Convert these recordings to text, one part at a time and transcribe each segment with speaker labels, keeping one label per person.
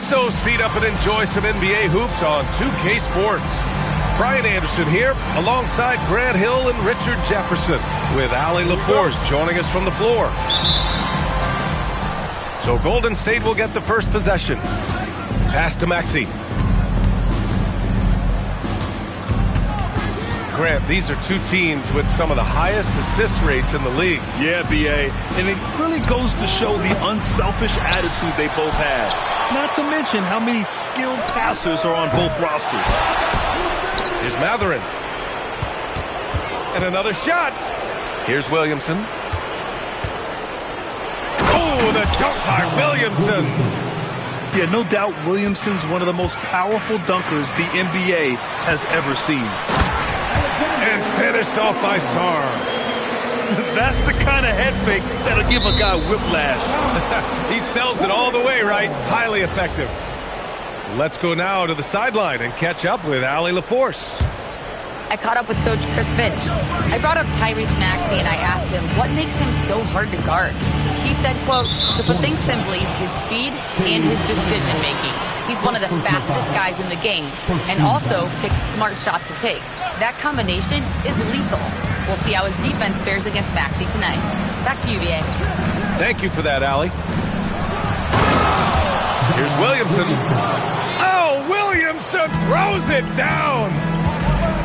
Speaker 1: those feet up and enjoy some NBA hoops on 2K Sports. Brian Anderson here, alongside Grant Hill and Richard Jefferson, with Allie LaForce joining us from the floor. So Golden State will get the first possession. Pass to Maxey. Grant, these are two teams with some of the highest assist rates in the league.
Speaker 2: Yeah, B.A., and it really goes to show the unselfish attitude they both have. Not to mention how many skilled passers are on both rosters.
Speaker 1: Here's Mathurin. And another shot. Here's Williamson. Oh, the dunk by Williamson.
Speaker 2: Yeah, no doubt Williamson's one of the most powerful dunkers the NBA has ever seen.
Speaker 1: And finished off by Sarr.
Speaker 2: That's the kind of head fake that'll give a guy whiplash.
Speaker 1: He sells it all the way, right? Highly effective. Let's go now to the sideline and catch up with Allie LaForce.
Speaker 3: I caught up with Coach Chris Finch. I brought up Tyrese Maxey and I asked him what makes him so hard to guard. He said, quote, to put things simply, his speed and his decision making. He's one of the fastest guys in the game and also picks smart shots to take. That combination is lethal. We'll see how his defense fares against Maxey tonight. Back to you, B.A.
Speaker 1: Thank you for that, Allie. Here's Williamson. Oh, Williamson throws it down.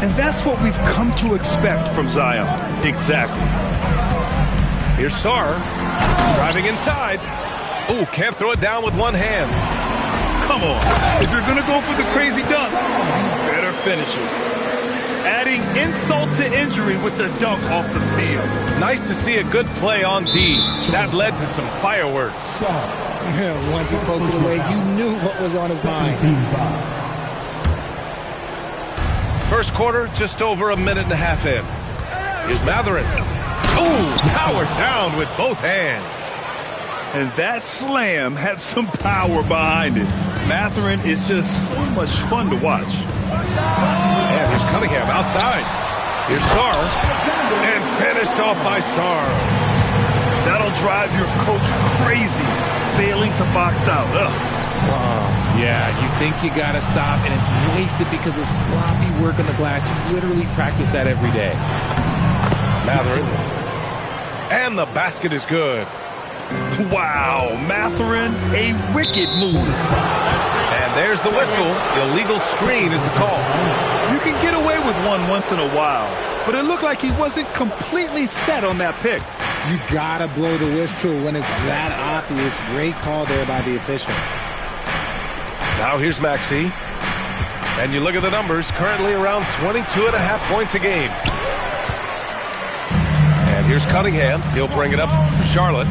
Speaker 2: And that's what we've come to expect from Zion. Exactly.
Speaker 1: Here's Sarr. Driving inside. Oh, can't throw it down with one hand.
Speaker 2: Come on. If you're going to go for the crazy dunk, you better finish it. Adding insult to injury with the dunk off the steal.
Speaker 1: Nice to see a good play on D. That led to some fireworks.
Speaker 4: Once he poked it away, you knew what was on his mind.
Speaker 1: First quarter, just over a minute and a half in. Here's Mathurin. Oh, powered down with both hands.
Speaker 2: And that slam had some power behind it. Mathurin is just so much fun to watch.
Speaker 1: And here's Cunningham outside. Here's Sarr. And finished off by Sarr.
Speaker 2: That'll drive your coach crazy, failing to box out.
Speaker 5: Yeah, you think you got to stop, and it's wasted because of sloppy work on the glass. You literally practice that every day.
Speaker 1: Mathurin. And the basket is good.
Speaker 2: Wow, Mathurin, a wicked move.
Speaker 1: And there's the whistle. Illegal screen is the call.
Speaker 2: You can get away with one once in a while, but it looked like he wasn't completely set on that pick.
Speaker 4: You gotta blow the whistle when it's that obvious. Great call there by the official.
Speaker 1: Now here's Maxey. And you look at the numbers, currently around 22.5 points a game. And here's Cunningham. He'll bring it up for Charlotte,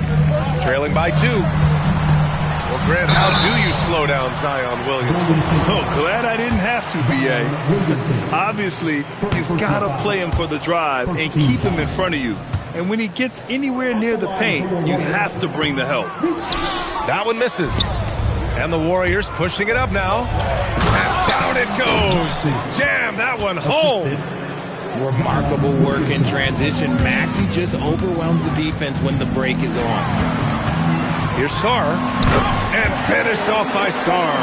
Speaker 1: trailing by 2. Well, Grant, how do you slow down Zion Williamson?
Speaker 2: Oh, glad I didn't have to, B.A. Obviously, you've got to play him for the drive and keep him in front of you. And when he gets anywhere near the paint, you have to bring the help.
Speaker 1: That one misses. And the Warriors pushing it up now. And down it goes. Jam that one home.
Speaker 5: Remarkable work in transition. Maxey just overwhelms the defense when the break is on.
Speaker 1: Here's Sarr. And finished off by Sarr.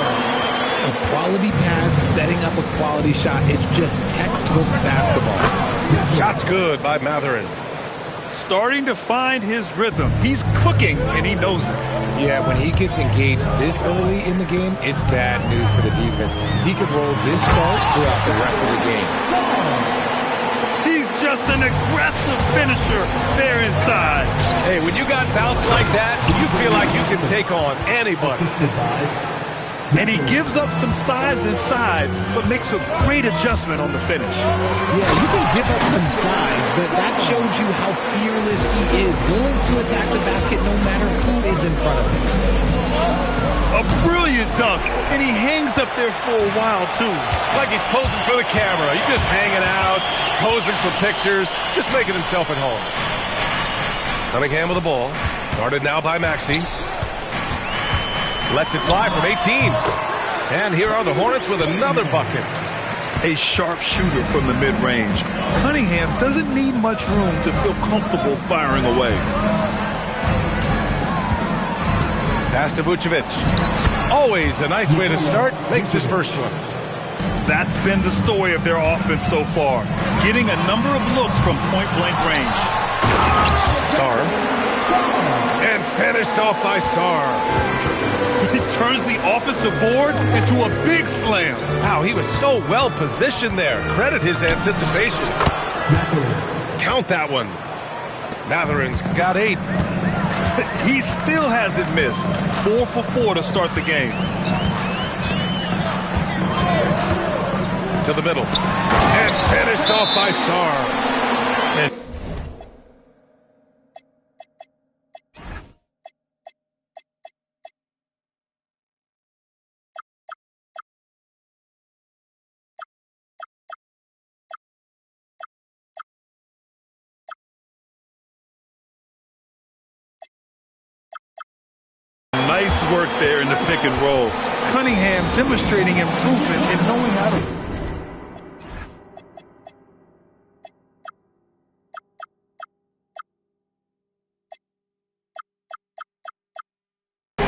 Speaker 5: A quality pass, setting up a quality shot. It's just textbook basketball.
Speaker 1: Shot's good by Mathurin.
Speaker 2: Starting to find his rhythm. He's cooking, and he knows it.
Speaker 5: Yeah, when he gets engaged this early in the game, it's bad news for the defense. He could roll this start throughout the rest of the game.
Speaker 2: He's just an aggressive finisher there inside.
Speaker 1: Hey, when you got bounce like that, you feel like you can take on anybody.
Speaker 2: And he gives up some size inside, but makes a great adjustment on the finish.
Speaker 4: Yeah, you can give up some size, but that shows you how fearless he is, willing to attack the basket no matter who is in front of him.
Speaker 2: A brilliant dunk, and he hangs up there for a while, too.
Speaker 1: Like he's posing for the camera. He's just hanging out, posing for pictures, just making himself at home. Cunningham with the ball. Guarded now by Maxey. Lets it fly from 18. And here are the Hornets with another bucket.
Speaker 2: A sharp shooter from the mid-range. Cunningham doesn't need much room to feel comfortable firing away.
Speaker 1: Pass to Vucevic. Always a nice way to start. Makes his first one.
Speaker 2: That's been the story of their offense so far. Getting a number of looks from point-blank range.
Speaker 1: Sarr. And finished off by Sarr.
Speaker 2: He turns the offensive board into a big slam.
Speaker 1: Wow, he was so well positioned there. Credit his anticipation. Count that one. Matherin's got 8.
Speaker 2: He still hasn't missed. 4 for 4 to start the game.
Speaker 1: To the middle. And finished off by Sarr.
Speaker 2: Nice work there in the pick and roll. Cunningham demonstrating improvement in knowing how to...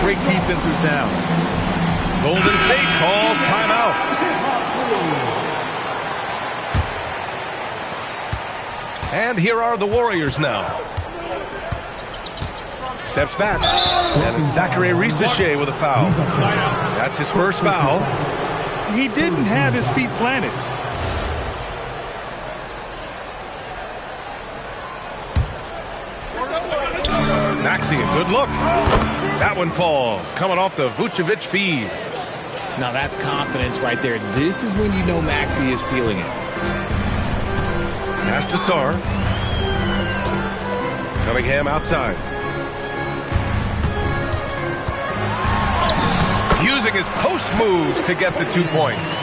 Speaker 2: Great defense is down.
Speaker 1: Golden State calls timeout. And here are the Warriors now. Steps back, and it's Zachary Risacher with a foul. That's his first foul.
Speaker 2: He didn't have his feet planted.
Speaker 1: Maxey, a good look. That one falls, coming off the Vucevic feed.
Speaker 5: Now that's confidence right there. This is when you know Maxey is feeling it.
Speaker 1: Pass to Sarr. Cunningham outside. Using his post moves to get the 2 points.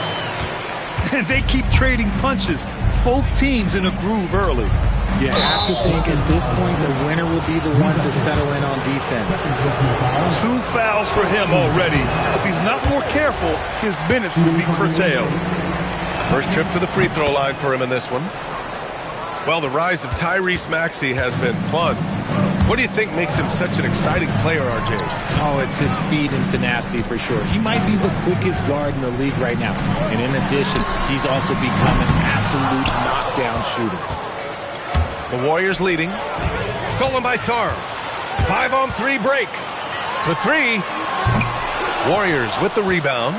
Speaker 2: They keep trading punches. Both teams in a groove early.
Speaker 4: You have to think at this point the winner will be the one to settle in on defense.
Speaker 2: 2 fouls for him already. If he's not more careful, his minutes will be curtailed.
Speaker 1: First trip to the free throw line for him in this one. Well, the rise of Tyrese Maxey has been fun. What do you think makes him such an exciting player, RJ?
Speaker 5: Oh, it's his speed and tenacity for sure. He might be the quickest guard in the league right now. And in addition, he's also become an absolute knockdown shooter.
Speaker 1: The Warriors leading. Stolen by Sarr. 5-on-3 break. For 3. Warriors with the rebound.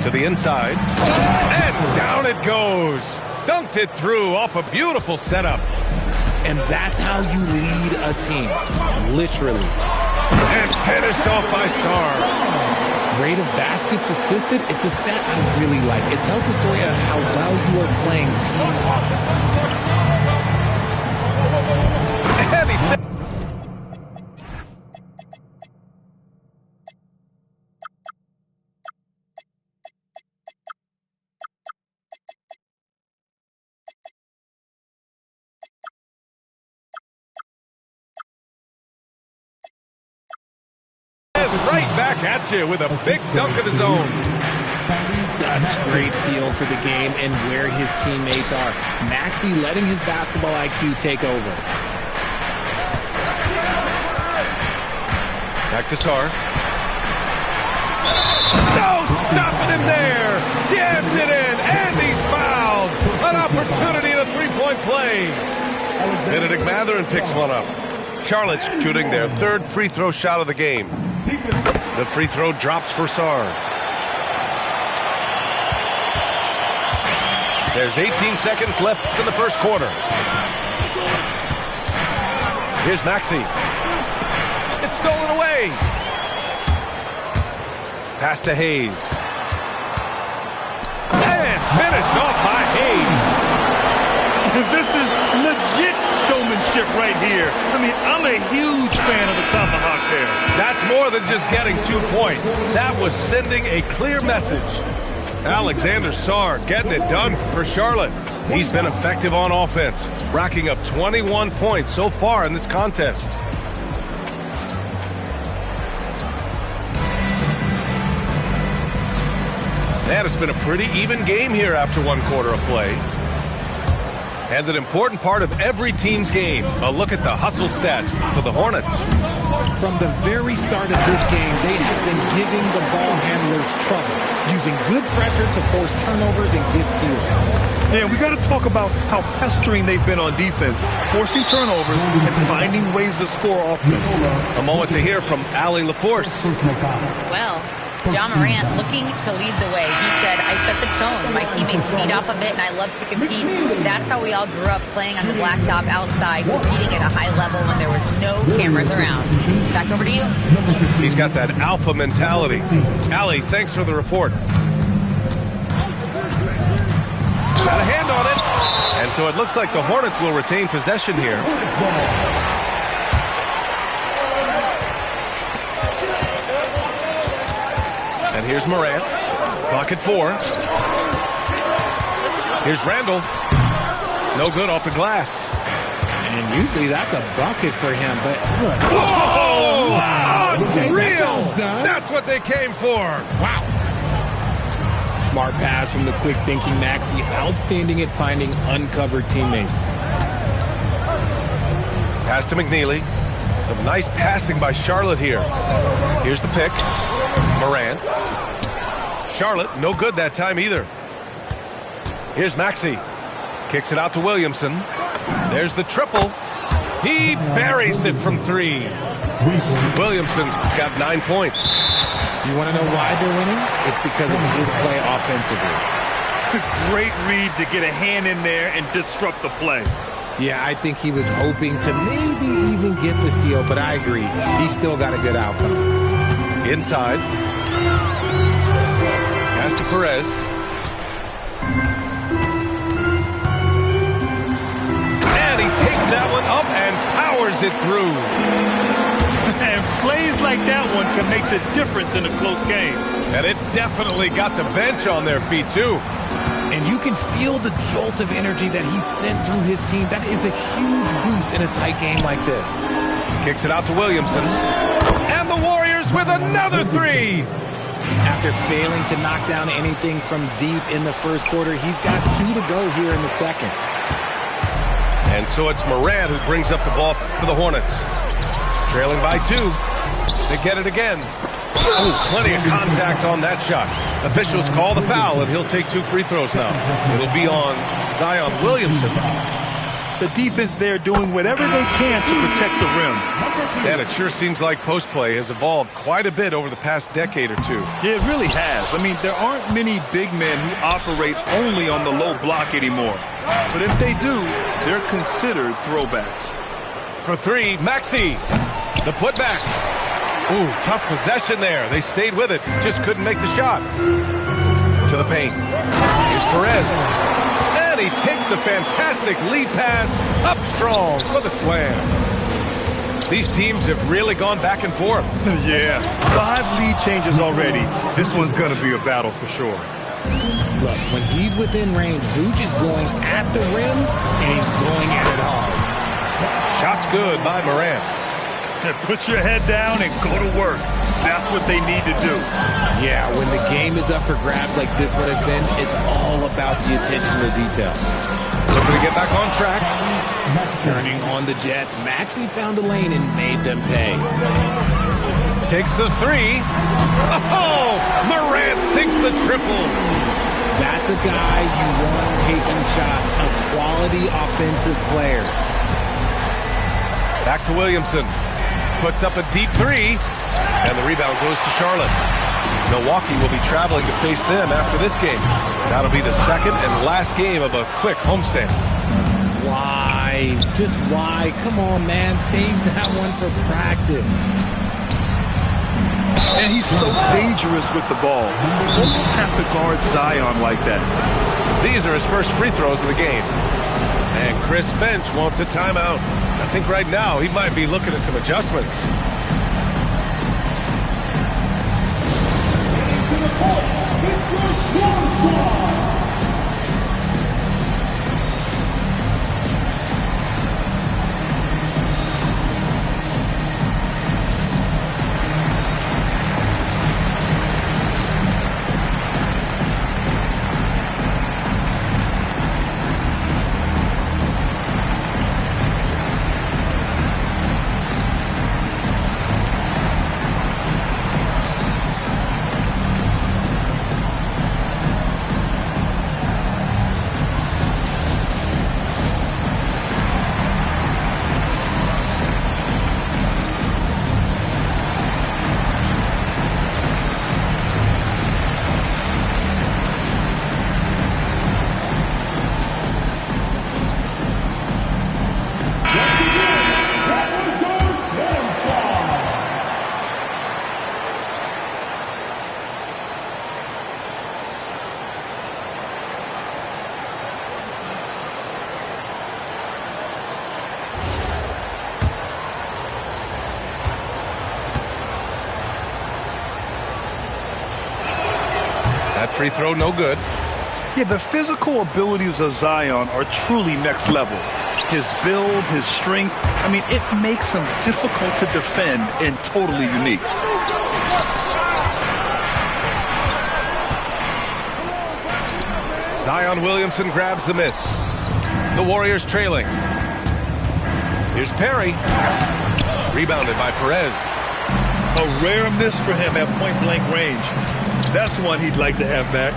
Speaker 1: To the inside. And down it goes. Dunked it through off a beautiful setup.
Speaker 5: And that's how you lead a team. Literally.
Speaker 1: And finished off by Sarr.
Speaker 5: Rate of baskets assisted, it's a stat I really like. It tells the story of how well you are playing team offense.
Speaker 1: And he said right back at you with a big dunk of his own.
Speaker 5: Such great feel for the game and where his teammates are. Maxey letting his basketball IQ take over.
Speaker 1: Back to Sarr. No, stopping him there. Jams it in, and he's fouled. An opportunity in a three-point play. Benedict Mathurin picks one up. Charlotte shooting their 3rd free throw shot of the game. The free throw drops for Sarr. There's 18 seconds left in the first quarter. Here's Maxey. It's stolen away. Pass to Hayes. And finished off by Hayes.
Speaker 2: This is legit showmanship right here. I mean, I'm a huge fan of the tomahawk there.
Speaker 1: That's more than just getting 2 points. That was sending a clear message. Alexander Sarr getting it done for Charlotte. He's been effective on offense, racking up 21 points so far in this contest. And it's been a pretty even game here after 1 quarter of play. And an important part of every team's game, a look at the hustle stats for the Hornets.
Speaker 4: From the very start of this game, they have been giving the ball handlers trouble, using good pressure to force turnovers and get steals.
Speaker 2: Yeah, we got to talk about how pestering they've been on defense, forcing turnovers and finding ways to score offense.
Speaker 1: A moment to hear from Allie LaForce.
Speaker 3: Well, John Morant looking to lead the way. He said, I set the tone. My teammates feed off of it, and I love to compete. That's how we all grew up, playing on the blacktop outside, competing at a high level when there was no cameras around. Back over to you.
Speaker 1: He's got that alpha mentality. Allie, thanks for the report. Got a hand on it. And so it looks like the Hornets will retain possession here. And here's Morant. Clock at 4. Here's Randall. No good off the glass.
Speaker 4: And usually that's a bucket for him, but look.
Speaker 1: Oh, wow. Unreal.
Speaker 4: That's
Speaker 1: what they came for.
Speaker 4: Wow. Smart pass from the quick-thinking Maxey. Outstanding at finding uncovered teammates.
Speaker 1: Pass to McNeely. Some nice passing by Charlotte here. Here's the pick. Morant. Charlotte, no good that time either. Here's Maxey. Kicks it out to Williamson. There's the triple. He buries it from 3. Williamson's got 9 points.
Speaker 4: You want to know why they're winning? It's because of his play offensively.
Speaker 2: Great read to get a hand in there and disrupt the play.
Speaker 4: Yeah, I think he was hoping to maybe even get the steal, but I agree. He still got a good outcome.
Speaker 1: Inside. Pass to Perez. And he takes that one up and powers it through.
Speaker 2: And plays like that one can make the difference in a close game.
Speaker 1: And it definitely got the bench on their feet, too.
Speaker 4: And you can feel the jolt of energy that he sent through his team. That is a huge boost in a tight game like this.
Speaker 1: Kicks it out to Williamson. And the Warriors with another 3.
Speaker 4: After failing to knock down anything from deep in the first quarter, he's got 2 to go here in the second.
Speaker 1: And so it's Morant who brings up the ball for the Hornets. Trailing by 2. They get it again. Oh, plenty of contact on that shot. Officials call the foul, and he'll take 2 free throws now. It'll be on Zion Williamson.
Speaker 2: The defense there doing whatever they can to protect the rim.
Speaker 1: And it sure seems like post play has evolved quite a bit over the past decade or 2.
Speaker 2: Yeah, it really has. I mean, there aren't many big men who operate only on the low block anymore. But if they do, they're considered throwbacks.
Speaker 1: For 3, Maxey. The putback. Ooh, tough possession there. They stayed with it. Just couldn't make the shot. To the paint. Here's Perez. And he takes the fantastic lead pass up strong for the slam. These teams have really gone back and forth.
Speaker 2: Yeah, 5 lead changes already. This one's going to be a battle for sure.
Speaker 4: Look, when he's within range, Vooch is going at the rim, and he's going at it hard.
Speaker 1: Shot's good by Morant.
Speaker 2: Put your head down and go to work. That's what they need to do.
Speaker 4: Yeah, when the game is up for grabs like this one has been, it's all about the attention to detail.
Speaker 1: Looking to get back on track.
Speaker 4: Turning on the Jets, Maxey found a lane and made them pay.
Speaker 1: Takes the 3. Oh, Morant sinks the triple.
Speaker 4: That's a guy you want taking shots, a quality offensive player.
Speaker 1: Back to Williamson. Puts up a deep 3. And the rebound goes to Charlotte. Milwaukee will be traveling to face them after this game. That'll be the second and last game of a quick homestand.
Speaker 4: Why? Just why? Come on, man. Save that one for practice.
Speaker 2: And he's so dangerous with the ball. You almost have to guard Zion like that.
Speaker 1: These are his first free throws of the game. And Chris Finch wants a timeout. I think right now he might be looking at some adjustments. free throw, no good.
Speaker 2: Yeah, the physical abilities of Zion are truly next level. His build, his strength, I mean, it makes him difficult to defend and totally unique.
Speaker 1: Zion Williamson grabs the miss. The Warriors trailing. Here's Perry. Rebounded by Perez.
Speaker 2: A rare miss for him at point-blank range. That's one he'd like to have back.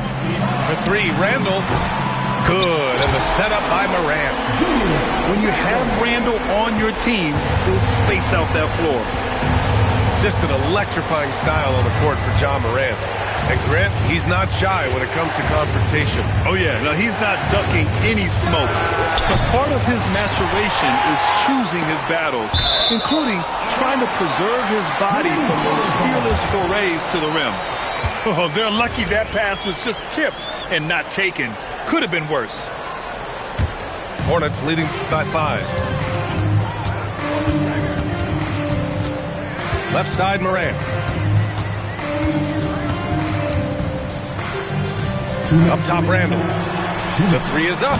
Speaker 1: For three, Randall. Good, and the setup by Morant.
Speaker 2: When you have Randall on your team, he'll space out that floor.
Speaker 1: Just an electrifying style on the court for John Morant. And Grant, he's not shy when it comes to confrontation.
Speaker 2: Oh yeah, no, he's not ducking any smoke. So part of his maturation is choosing his battles, including trying to preserve his body from those fearless forays to the rim. Oh, they're lucky that pass was just tipped and not taken. Could have been worse.
Speaker 1: Hornets leading by 5. Left side, Morant. Up top, Randall. The three is up.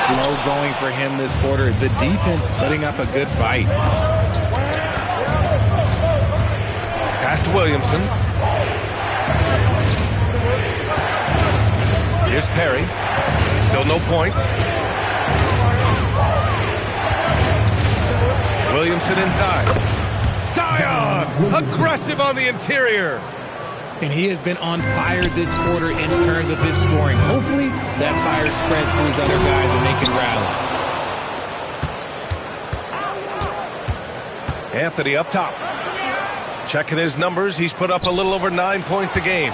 Speaker 5: Slow going for him this quarter. The defense putting up a good fight.
Speaker 1: Pass to Williamson. Here's Perry. Still no points. Williamson inside. Zion! Aggressive on the interior.
Speaker 5: And he has been on fire this quarter in terms of his scoring. Hopefully, that fire spreads to his other guys and they can rally.
Speaker 1: Anthony up top. Checking his numbers, he's put up a little over 9 points a game.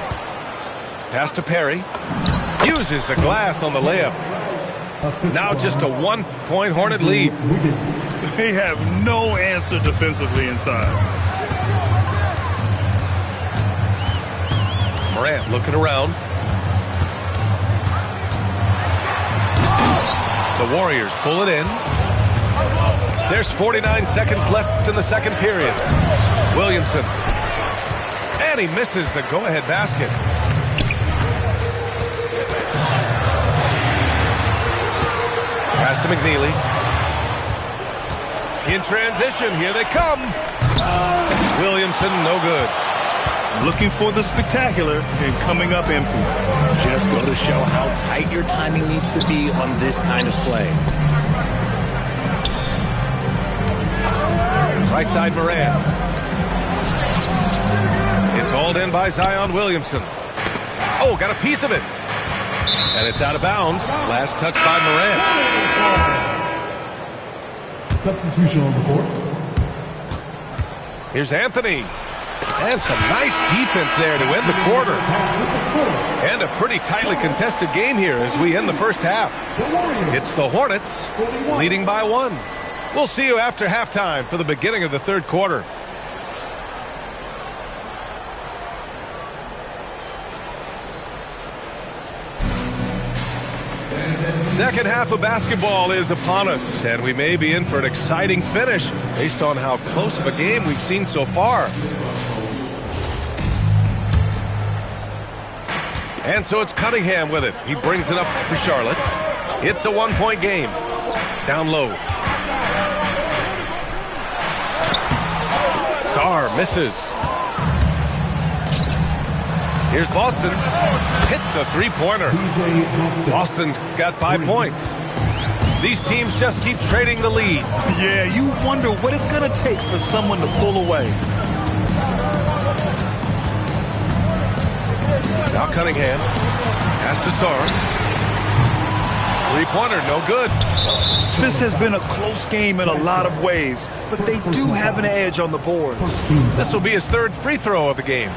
Speaker 1: Pass to Perry. Uses the glass on the layup. Now just a 1-point Hornet lead.
Speaker 2: They have no answer defensively inside.
Speaker 1: Morant looking around. The Warriors pull it in. There's 49 seconds left in the second period. Williamson. And he misses the go-ahead basket. Pass to McNeely. In transition, here they come. Williamson, no good.
Speaker 2: Looking for the spectacular and coming up empty.
Speaker 5: Just go to show how tight your timing needs to be on this kind of play.
Speaker 1: Right side, Morant. It's hauled in by Zion Williamson. Oh, got a piece of it. And it's out of bounds. Last touch by Morant.
Speaker 6: Substitution on the court.
Speaker 1: Here's Anthony. And some nice defense there to end the quarter. And a pretty tightly contested game here as we end the first half. It's the Hornets leading by 1. We'll see you after halftime for the beginning of the third quarter. Second half of basketball is upon us, and we may be in for an exciting finish based on how close of a game we've seen so far. And so it's Cunningham with it. He brings it up for Charlotte. It's a 1-point game. Down low. Sarr misses. Here's Boston. Hits a three-pointer. Boston's got 5 points. These teams just keep trading the lead.
Speaker 2: Yeah, you wonder what it's going to take for someone to pull away.
Speaker 1: Now Cunningham. Pass to Sarr. Three-pointer, no good.
Speaker 2: This has been a close game in a lot of ways, but they do have an edge on the boards.
Speaker 1: This will be his third free throw of the game.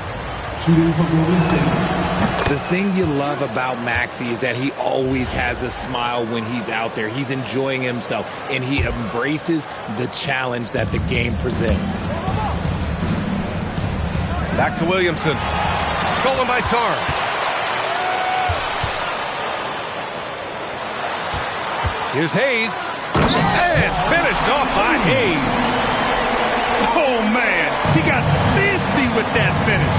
Speaker 5: The thing you love about Maxey is that he always has a smile when he's out there. He's enjoying himself, and he embraces the challenge that the game presents.
Speaker 1: Back to Williamson. Stolen by Sarr. Here's Hayes. And finished off by Hayes.
Speaker 2: Oh, man. He got fancy with that finish.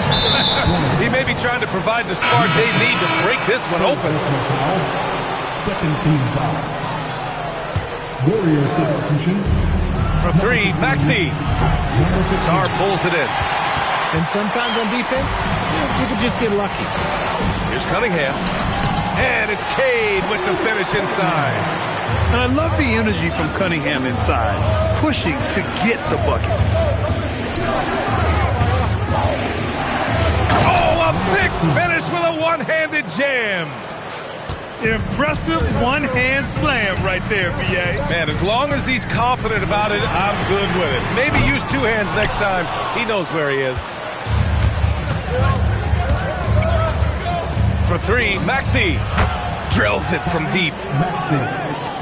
Speaker 1: He may be trying to provide the spark they need to break this one open.
Speaker 6: Second team foul. Warrior substitution.
Speaker 1: From three, Maxey. Sar pulls it in.
Speaker 5: And sometimes on defense, you can just get lucky.
Speaker 1: Here's Cunningham. And it's Cade with the finish inside.
Speaker 2: And I love the energy from Cunningham inside, pushing to get the bucket.
Speaker 1: Oh, a big finish with a one-handed jam.
Speaker 2: Impressive one-hand slam right there, B.A.
Speaker 1: Man, as long as he's confident about it, I'm good with it. Maybe use two hands next time. He knows where he is. For three, Maxey drills it from deep.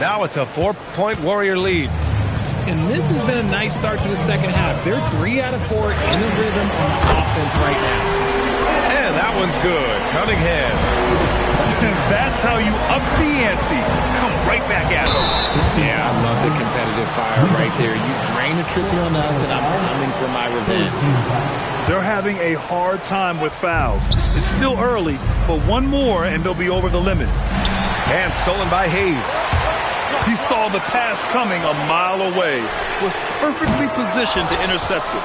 Speaker 1: Now it's a 4-point Warrior lead.
Speaker 4: And this has been a nice start to the second half. They're 3 out of 4 in a rhythm on offense right now.
Speaker 1: And that one's good. Cunningham.
Speaker 2: That's how you up the ante. Come right back at him.
Speaker 5: Yeah, I love the competitive fire right there. You drain the triple on us, and I'm coming for my revenge.
Speaker 2: They're having a hard time with fouls. It's still early, but one more and they'll be over the limit.
Speaker 1: And stolen by Hayes.
Speaker 2: He saw the pass coming a mile away, was perfectly positioned to intercept it.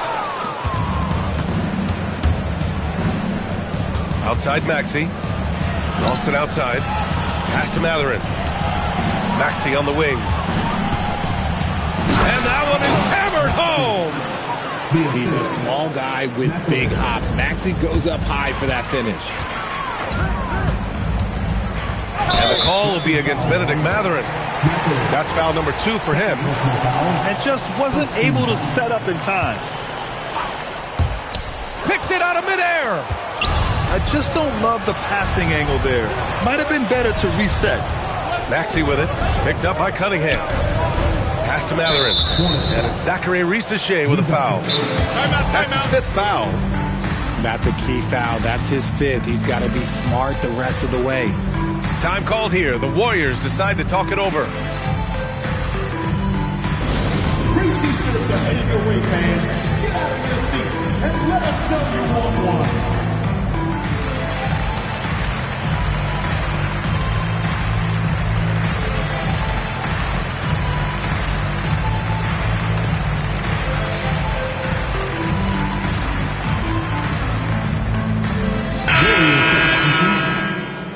Speaker 1: Outside Maxey. Ralston outside. Pass to Mathurin. Maxey on the wing. And that one is hammered home.
Speaker 5: He's a small guy with big hops. Maxey goes up high for that finish.
Speaker 1: And the call will be against Benedict Mathurin. That's foul number 2 for him.
Speaker 2: And just wasn't able to set up in time.
Speaker 1: Picked it out of midair.
Speaker 2: I just don't love the passing angle there. Might have been better to reset.
Speaker 1: Maxey with it. Picked up by Cunningham. Pass to Mathurin. And it's Zachary Risacher with a foul. That's his 5th foul.
Speaker 5: That's a key foul. That's his 5th. He's got to be smart the rest of the way.
Speaker 1: Time called here. The Warriors decide to talk it over.
Speaker 6: Great t-shirts are headed your way, fans. Get out of your seats and let us know you want one.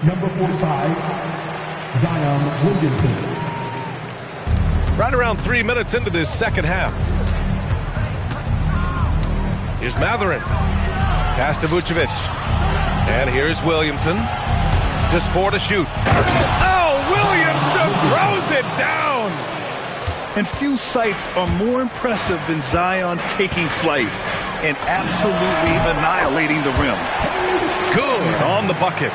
Speaker 6: Number 45, Zion Williamson.
Speaker 1: Right around 3 minutes into this second half. Here's Mathurin. Pass to Vucevic. And here's Williamson. Just 4 to shoot. Oh, Williamson throws it down.
Speaker 2: And few sights are more impressive than Zion taking flight and absolutely annihilating the rim.
Speaker 1: Good on the bucket.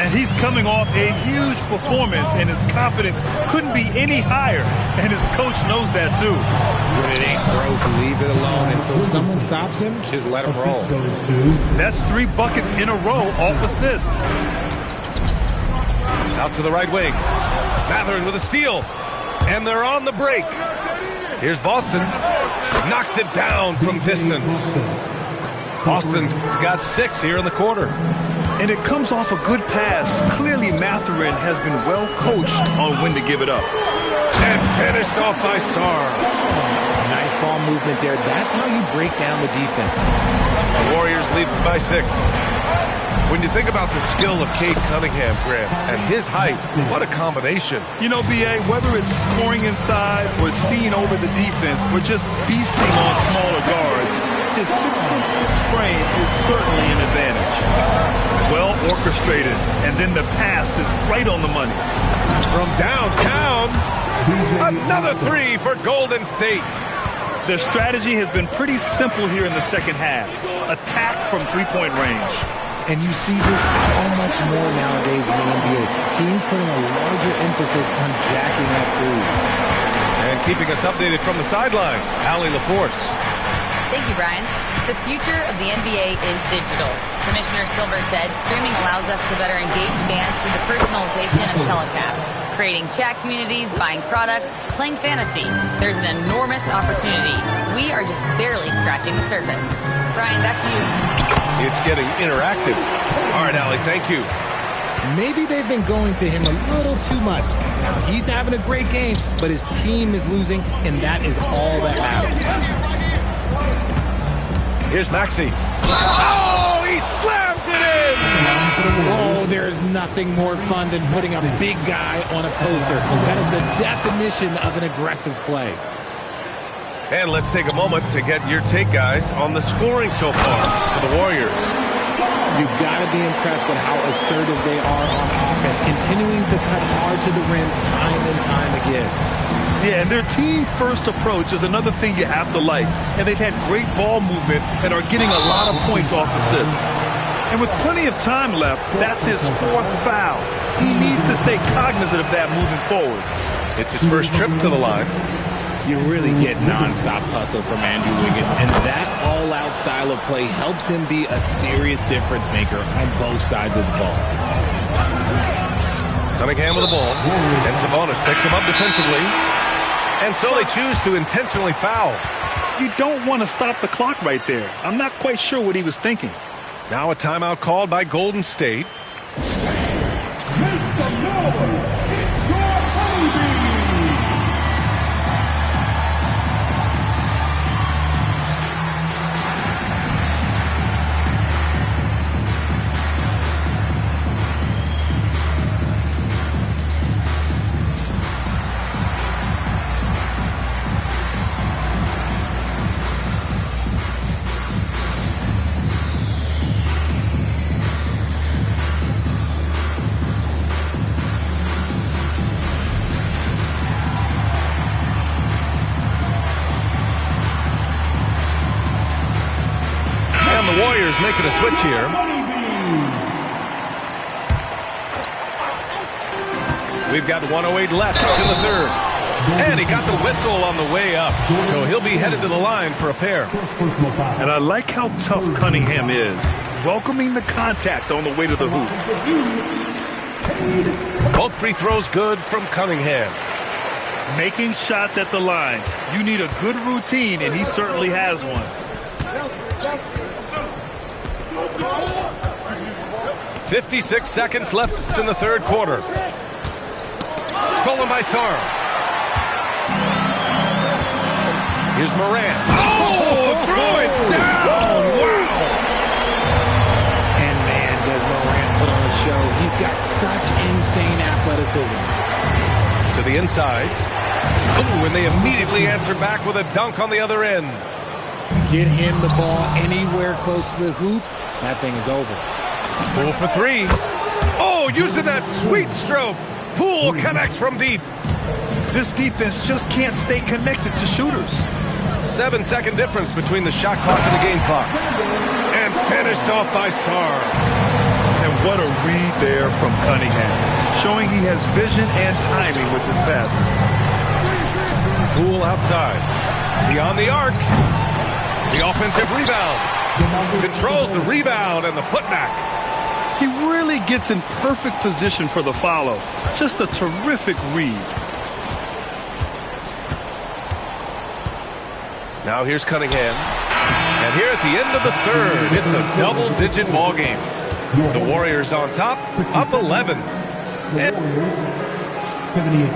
Speaker 2: And he's coming off a huge performance, and his confidence couldn't be any higher. And his coach knows that, too.
Speaker 5: When it ain't broke, leave it alone until someone stops him. Just let him roll.
Speaker 2: That's 3 buckets in a row off assists.
Speaker 1: Out to the right wing. Mathurin with a steal. And they're on the break. Here's Boston. Knocks it down from distance. Boston's got 6 here in the quarter.
Speaker 2: And it comes off a good pass. Clearly, Mathurin has been well coached on when to give it up.
Speaker 1: And finished off by Sar.
Speaker 5: Nice ball movement there. That's how you break down the defense.
Speaker 1: The Warriors lead by 6. When you think about the skill of Cade Cunningham, Graham, and his height, what a combination.
Speaker 2: You know, B.A., whether it's scoring inside or seeing over the defense or just beasting on smaller guards, his 6'6" frame is certainly an advantage. Well orchestrated, and then the pass is right on the money.
Speaker 1: From downtown, another 3 for Golden State.
Speaker 2: Their strategy has been pretty simple here in the second half. Attack from three-point range.
Speaker 5: And you see this so much more nowadays in the NBA. Teams putting a larger emphasis on jacking up threes.
Speaker 1: And keeping us updated from the sideline, Allie LaForce.
Speaker 3: Thank you, Brian. The future of the NBA is digital. Commissioner Silver said streaming allows us to better engage fans through the personalization of telecasts, creating chat communities, buying products, playing fantasy. There's an enormous opportunity. We are just barely scratching the surface. Brian, back to you.
Speaker 1: It's getting interactive. All right, Allie, thank you.
Speaker 4: Maybe they've been going to him a little too much. Now, he's having a great game, but his team is losing, and that is all that matters.
Speaker 1: Here's Maxey. Oh, he slams it in!
Speaker 4: Oh, there's nothing more fun than putting a big guy on a poster. That is the definition of an aggressive play.
Speaker 1: And let's take a moment to get your take, guys, on the scoring so far for the Warriors.
Speaker 4: You've got to be impressed with how assertive they are on offense, continuing to cut hard to the rim time and time again.
Speaker 2: Yeah, and their team-first approach is another thing you have to like. And they've had great ball movement and are getting a lot of points off assists. And with plenty of time left, that's his 4th foul. He needs to stay cognizant of that moving forward.
Speaker 1: It's his first trip to the line.
Speaker 5: You really get nonstop hustle from Andrew Wiggins, and that all-out style of play helps him be a serious difference maker on both sides of the ball.
Speaker 1: Cunningham with the ball, and Sabonis picks him up defensively. And so they choose to intentionally foul.
Speaker 2: You don't want to stop the clock right there. I'm not quite sure what he was thinking.
Speaker 1: Now a timeout called by Golden State.
Speaker 6: Make some noise. It's your baby.
Speaker 1: The Warriors making a switch here. We've got 1:08 left in the third. And he got the whistle on the way up. So he'll be headed to the line for a pair.
Speaker 2: And I like how tough Cunningham is, welcoming the contact on the way to the hoop.
Speaker 1: Both free throws good from Cunningham.
Speaker 2: Making shots at the line. You need a good routine, and he certainly has one.
Speaker 1: 56 seconds left in the third quarter. Stolen by Sarr. Here's Morant. Oh, throw it down! Wow!
Speaker 4: And man, does Morant put on a show. He's got such insane athleticism.
Speaker 1: To the inside. Oh, and they immediately answer back with a dunk on the other end.
Speaker 4: Get him the ball anywhere close to the hoop, that thing is over.
Speaker 1: Poole for three. Oh, using that sweet stroke. Poole connects from deep.
Speaker 2: This defense just can't stay connected to shooters.
Speaker 1: 7-second difference between the shot clock and the game clock. And finished off by Sarr.
Speaker 2: And what a read there from Cunningham, showing he has vision and timing with his passes.
Speaker 1: Poole outside. Beyond the arc. The offensive rebound. Controls the rebound and the putback.
Speaker 2: He really gets in perfect position for the follow. Just a terrific read.
Speaker 1: Now here's Cunningham. And here at the end of the third, it's a double-digit ball game. The Warriors on top, up 11. And
Speaker 6: 78.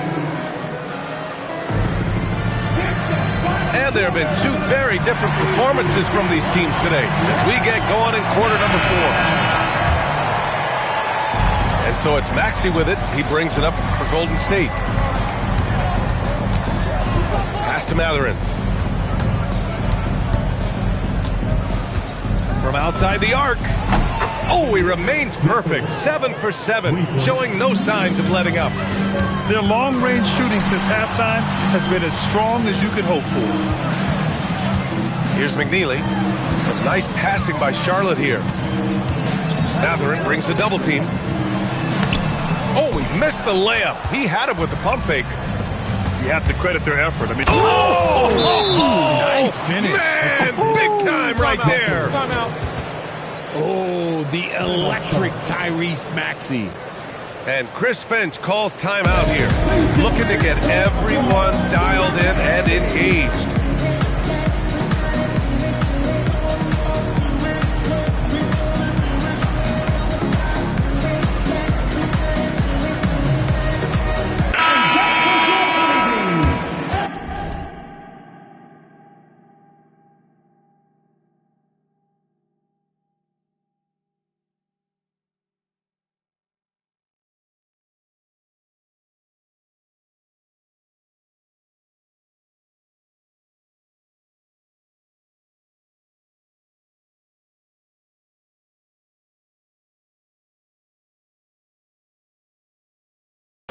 Speaker 1: And there have been two very different performances from these teams today as we get going in quarter number 4. And so it's Maxey with it. He brings it up for Golden State. Pass to Mathurin. From outside the arc. Oh, he remains perfect. 7 for 7, showing no signs of letting up.
Speaker 2: Their long-range shooting since halftime has been as strong as you could hope for.
Speaker 1: Here's McNeely. Nice passing by Charlotte here. Mathurin brings the double team. Oh, he missed the layup. He had it with the pump fake.
Speaker 2: You have to credit their effort. I mean,
Speaker 5: Nice finish.
Speaker 1: Man, big time right there.
Speaker 5: Oh, the electric Tyrese Maxey.
Speaker 1: And Chris Finch calls timeout here. Looking to get everyone dialed in and engaged.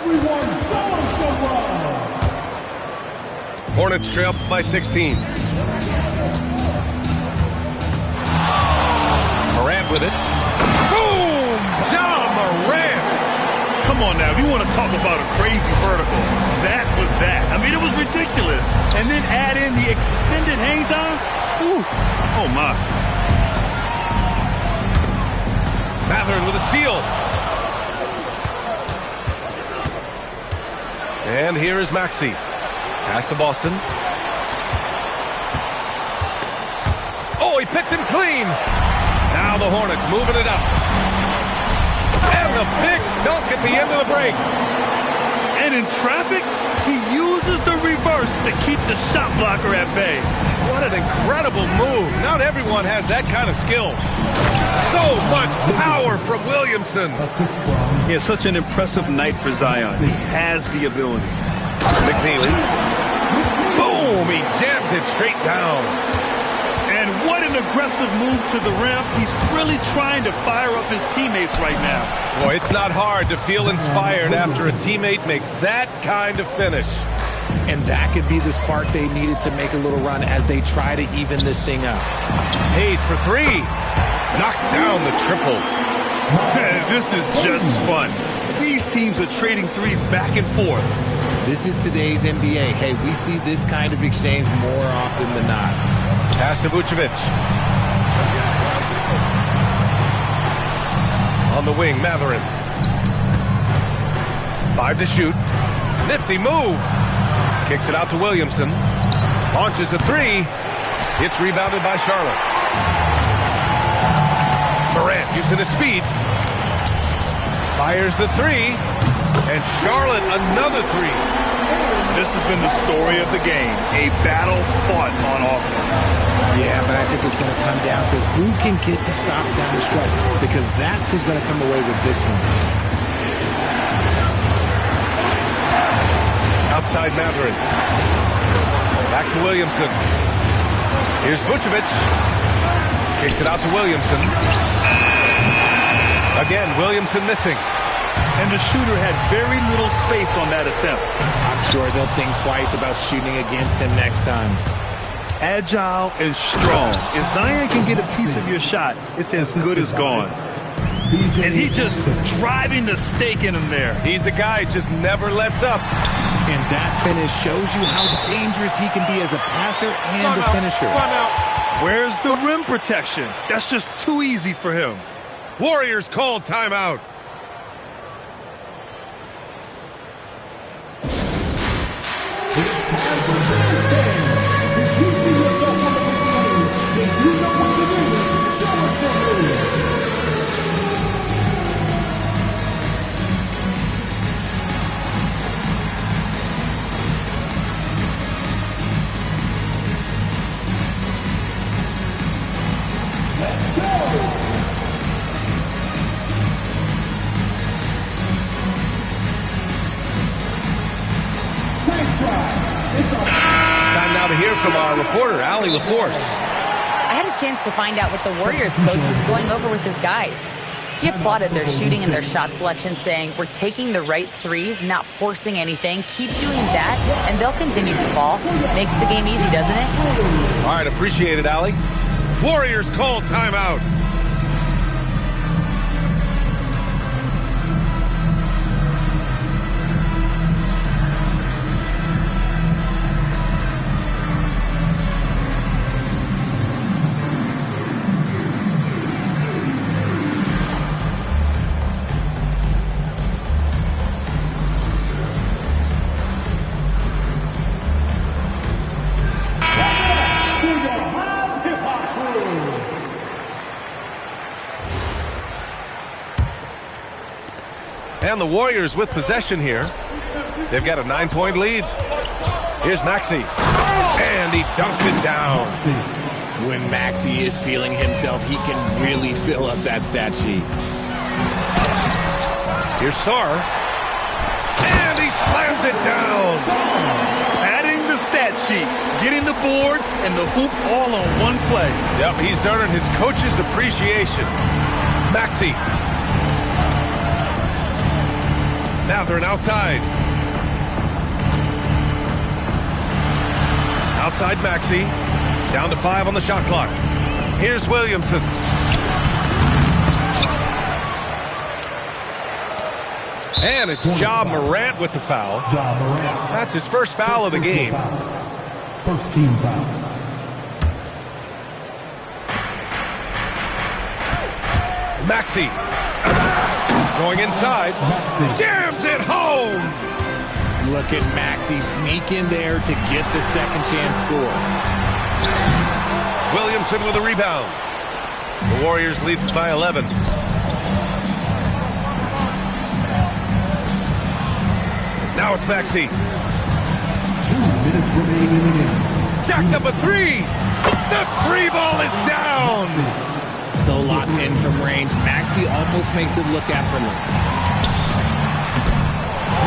Speaker 6: Everyone, show us some love.
Speaker 1: Hornets trail by 16. Morant with it. Boom! John Morant!
Speaker 2: Come on now, if you want to talk about a crazy vertical, that was that. I mean, it was ridiculous. And then add in the extended hang time. Ooh, oh my.
Speaker 1: Mathurin with a steal. And here is Maxey. Pass to Boston. Oh, he picked him clean. Now the Hornets moving it up. And the big dunk at the end of the break.
Speaker 2: And in traffic, he uses the reverse to keep the shot blocker at bay.
Speaker 1: What an incredible move. Not everyone has that kind of skill. So much power from Williamson.
Speaker 2: He has such an impressive night for Zion. He has the ability.
Speaker 1: McNeely. Boom! He jams it straight down.
Speaker 2: And what an aggressive move to the rim. He's really trying to fire up his teammates right now.
Speaker 1: Boy, it's not hard to feel inspired after a teammate makes that kind of finish.
Speaker 5: And that could be the spark they needed to make a little run as they try to even this thing up.
Speaker 1: Hayes for three. Knocks down the triple.
Speaker 2: This is just fun. These teams are trading threes back and forth.
Speaker 5: This is today's NBA. Hey, we see this kind of exchange more often than not.
Speaker 1: Pass to Vucevic. On the wing, Mathurin. 5 to shoot. Nifty move. Kicks it out to Williamson. Launches a three. It's rebounded by Charlotte. Morant using his speed. Fires the three. And Charlotte another three.
Speaker 2: This has been the story of the game. A battle fought on offense.
Speaker 5: Yeah, but I think it's going to come down to who can get the stops down the stretch, because that's who's going to come away with this one.
Speaker 1: Outside Mathurin. Back to Williamson. Here's Vucevic. Kicks it out to Williamson. Again, Williamson missing.
Speaker 2: And the shooter had very little space on that attempt.
Speaker 5: I'm sure they'll think twice about shooting against him next time.
Speaker 2: Agile and strong. If Zion can get a piece of your shot, it's as good as gone. And he just driving the stake in him there.
Speaker 1: He's a guy who just never lets up.
Speaker 5: And that finish shows you how dangerous he can be as a passer and a finisher.
Speaker 2: Where's the rim protection? That's just too easy for him.
Speaker 1: Warriors called timeout. Time now to hear from our reporter, Allie LaForce.
Speaker 3: I had a chance to find out what the Warriors coach was going over with his guys. He applauded their shooting and their shot selection, saying, "We're taking the right threes, not forcing anything. Keep doing that, and they'll continue to ball." Makes the game easy, doesn't it?
Speaker 1: All right, appreciate it, Allie. Warriors called timeout. And the Warriors with possession here. They've got a 9-point lead. Here's Maxey. And he dunks it down.
Speaker 5: When Maxey is feeling himself, he can really fill up that stat sheet.
Speaker 1: Here's Sarr. And he slams it down.
Speaker 2: Adding the stat sheet, getting the board, and the hoop all on one play.
Speaker 1: Yep, he's earning his coach's appreciation. Maxey. Matherin outside. Outside Maxey. Down to 5 on the shot clock. Here's Williamson. And it's Ja Morant with the foul. That's his first foul of the game.
Speaker 6: First team foul.
Speaker 1: Maxey. Going inside. Jams it home.
Speaker 5: Look at Maxey sneak in there to get the second chance score.
Speaker 1: Williamson with a rebound. The Warriors lead by 11. Now it's Maxey.
Speaker 6: 2 minutes remaining in the game.
Speaker 1: Jacks up a three. The three ball is down.
Speaker 5: So locked in from range. Maxey almost makes it look effortless.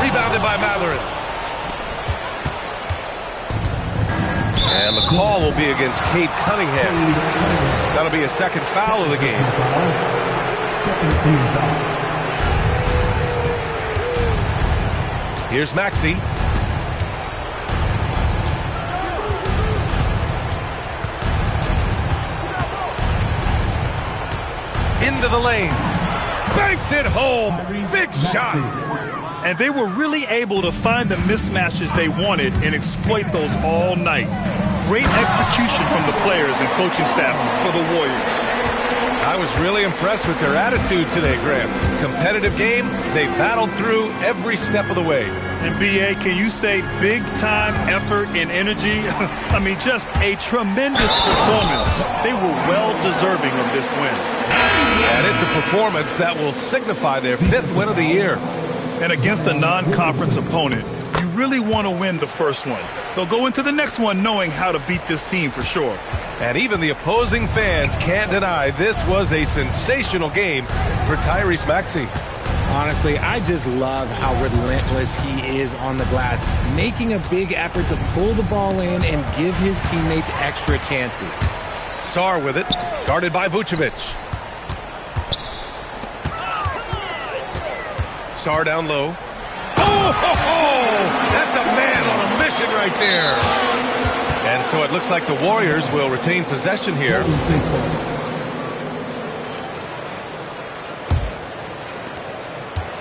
Speaker 1: Rebounded by Matherin. And the call will be against Cade Cunningham. That'll be a second foul of the game.
Speaker 6: Second team foul.
Speaker 1: Here's Maxey. Into the lane. Banks it home. Big shot.
Speaker 2: And they were really able to find the mismatches they wanted and exploit those all night. Great execution from the players and coaching staff for the Warriors.
Speaker 1: I was really impressed with their attitude today, Graham. Competitive game, they battled through every step of the way.
Speaker 2: And B.A., can you say big-time effort and energy? I mean, just a tremendous performance. They were well-deserving of this win.
Speaker 1: And it's a performance that will signify their 5th win of the year.
Speaker 2: And against a non-conference opponent, you really want to win the first one. They'll go into the next one knowing how to beat this team for sure.
Speaker 1: And even the opposing fans can't deny this was a sensational game for Tyrese Maxey.
Speaker 5: Honestly, I just love how relentless he is on the glass, making a big effort to pull the ball in and give his teammates extra chances.
Speaker 1: Sarr with it, guarded by Vucevic. Sarr down low. Oh, that's a man on a mission right there. And so it looks like the Warriors will retain possession here.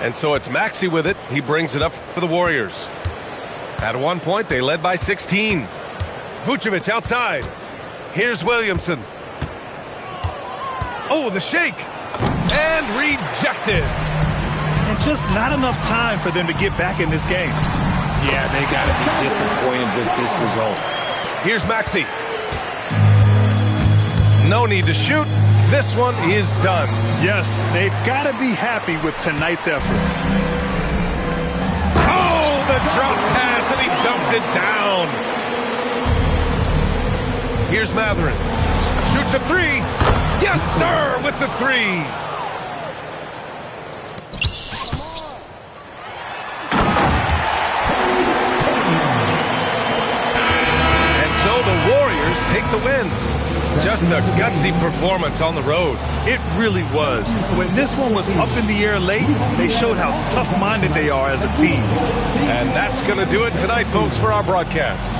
Speaker 1: And so it's Maxey with it. He brings it up for the Warriors. At one point, they led by 16. Vucevic outside. Here's Williamson. Oh, the shake. And rejected.
Speaker 2: And just not enough time for them to get back in this game.
Speaker 5: Yeah, they got to be disappointed with this result.
Speaker 1: Here's Maxey. No need to shoot. This one is done.
Speaker 2: Yes, they've got to be happy with tonight's effort.
Speaker 1: Oh, the drop pass, and he dumps it down. Here's Matherin. Shoots a three. Yes, sir, with the three. So the Warriors take the win. Just a gutsy performance on the road.
Speaker 2: It really was. When this one was up in the air late, they showed how tough-minded they are as a team.
Speaker 1: And that's going to do it tonight, folks, for our broadcast.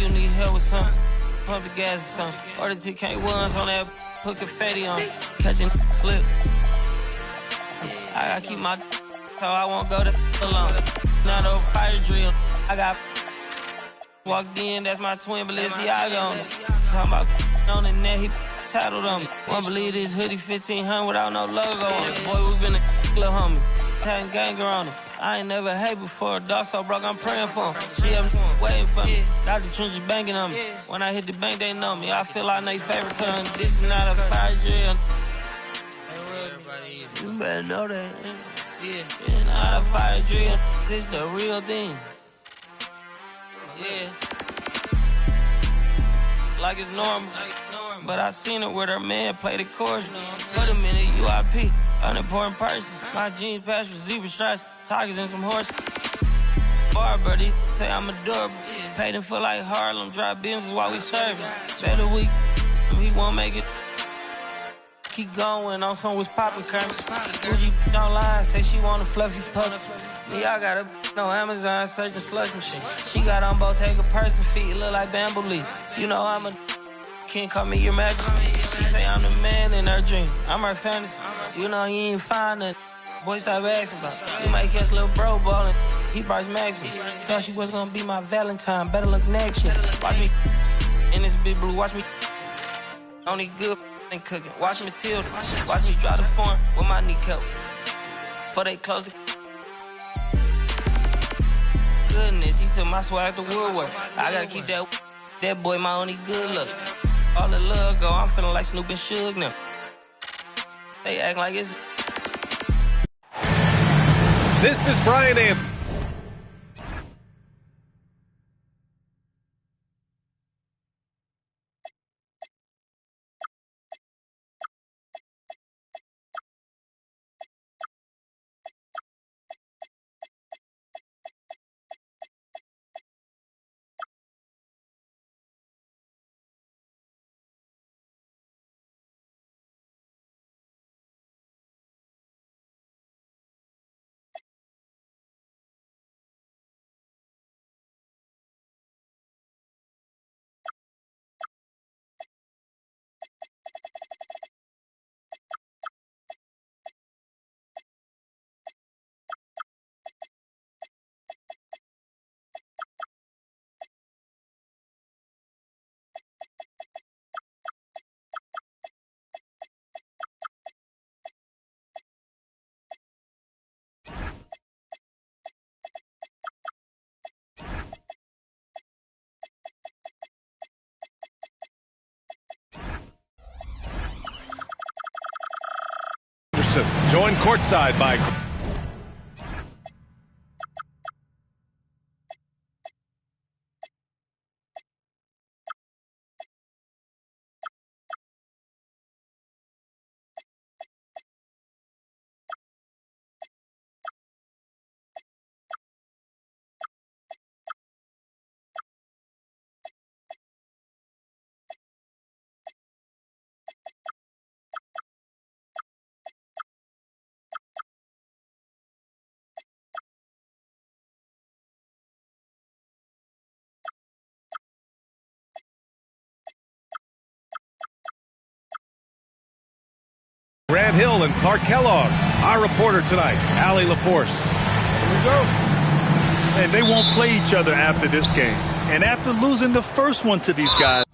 Speaker 7: you need help with something, pump the gas or something. Order TK1s on that, put confetti on, catching slip. I gotta keep my so I won't go to alone. Now the fire drill, I got walked in, that's my twin Balenciaga on it. Talking about on the net, he tattled on me. Won't believe this hoodie 1500 without no logo on it. Boy, we been a little homie, having ganger on him. I ain't never hate before, dog so broke, I'm praying for him. She up waiting for me, Dr. Trench banging on me. When I hit the bank, they know me. I feel like they favorite cousin. This is not a fire drill. You better know that. Yeah, it's not a fire drill. This the real thing. Yeah. Like it's normal. But I seen it where their man played the chorus. Put him in a UIP, unimportant person. My jeans patch with zebra stripes, tigers and some horses. Bar birdie, say I'm adorable. Paid him for like Harlem, drive business while we serving. Better week, he won't make it. Keep going on some was poppin' curtains. Gucci online, say she want a fluffy pup. Me, I got a no Amazon searching slush machine. She got on Bottega person feet, look like bamboo leaf. You know I'm a can't call me your majesty. She say I'm the man in her dreams. I'm her fantasy. You know he ain't find nothing. Boy, stop asking about it. You might catch little bro ballin'. He Bryce Max me. Thought she was gonna be my Valentine. Better look next year. Watch me in this big blue. Watch me only good and cooking. Watch Matilda. Watch me drive the form with my kneecap. Before they close it. Goodness, he took my swag to Woodward. I gotta keep that boy my only good look. All the love go, I'm feeling like Snoop and Suge now. They act like it's...
Speaker 1: This is Brian Anderson. Joined courtside by Grant Hill and Clark Kellogg. Our reporter tonight, Allie LaForce.
Speaker 2: Here we go. And they won't play each other after this game. And after losing the first one to these guys.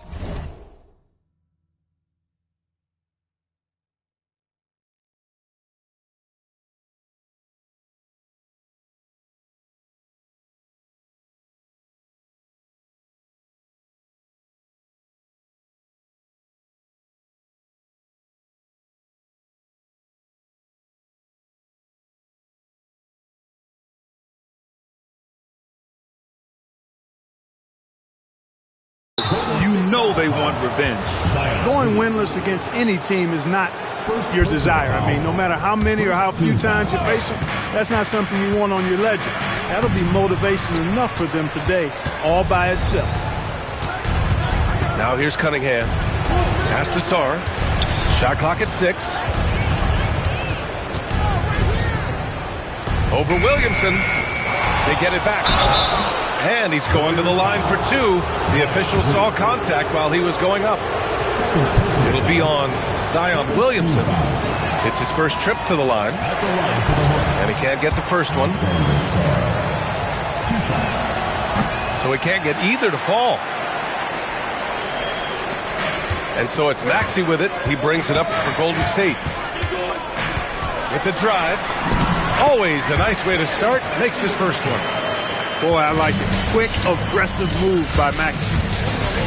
Speaker 2: You know they want revenge.
Speaker 8: Going winless against any team is not your desire. I mean, no matter how many or how few times you face them, that's not something you want on your ledger. That'll be motivation enough for them today, all by itself.
Speaker 1: Now here's Cunningham. Pass to Sarr. Shot clock at 6. Over Williamson. They get it back. And he's going to the line for two. The official saw contact while he was going up. It'll be on Zion Williamson. It's his first trip to the line. And he can't get the first one. So he can't get either to fall. And so it's Maxey with it. He brings it up for Golden State. With the drive. Always a nice way to start. Makes his first one.
Speaker 8: Boy, I like it. Quick, aggressive move by Maxey.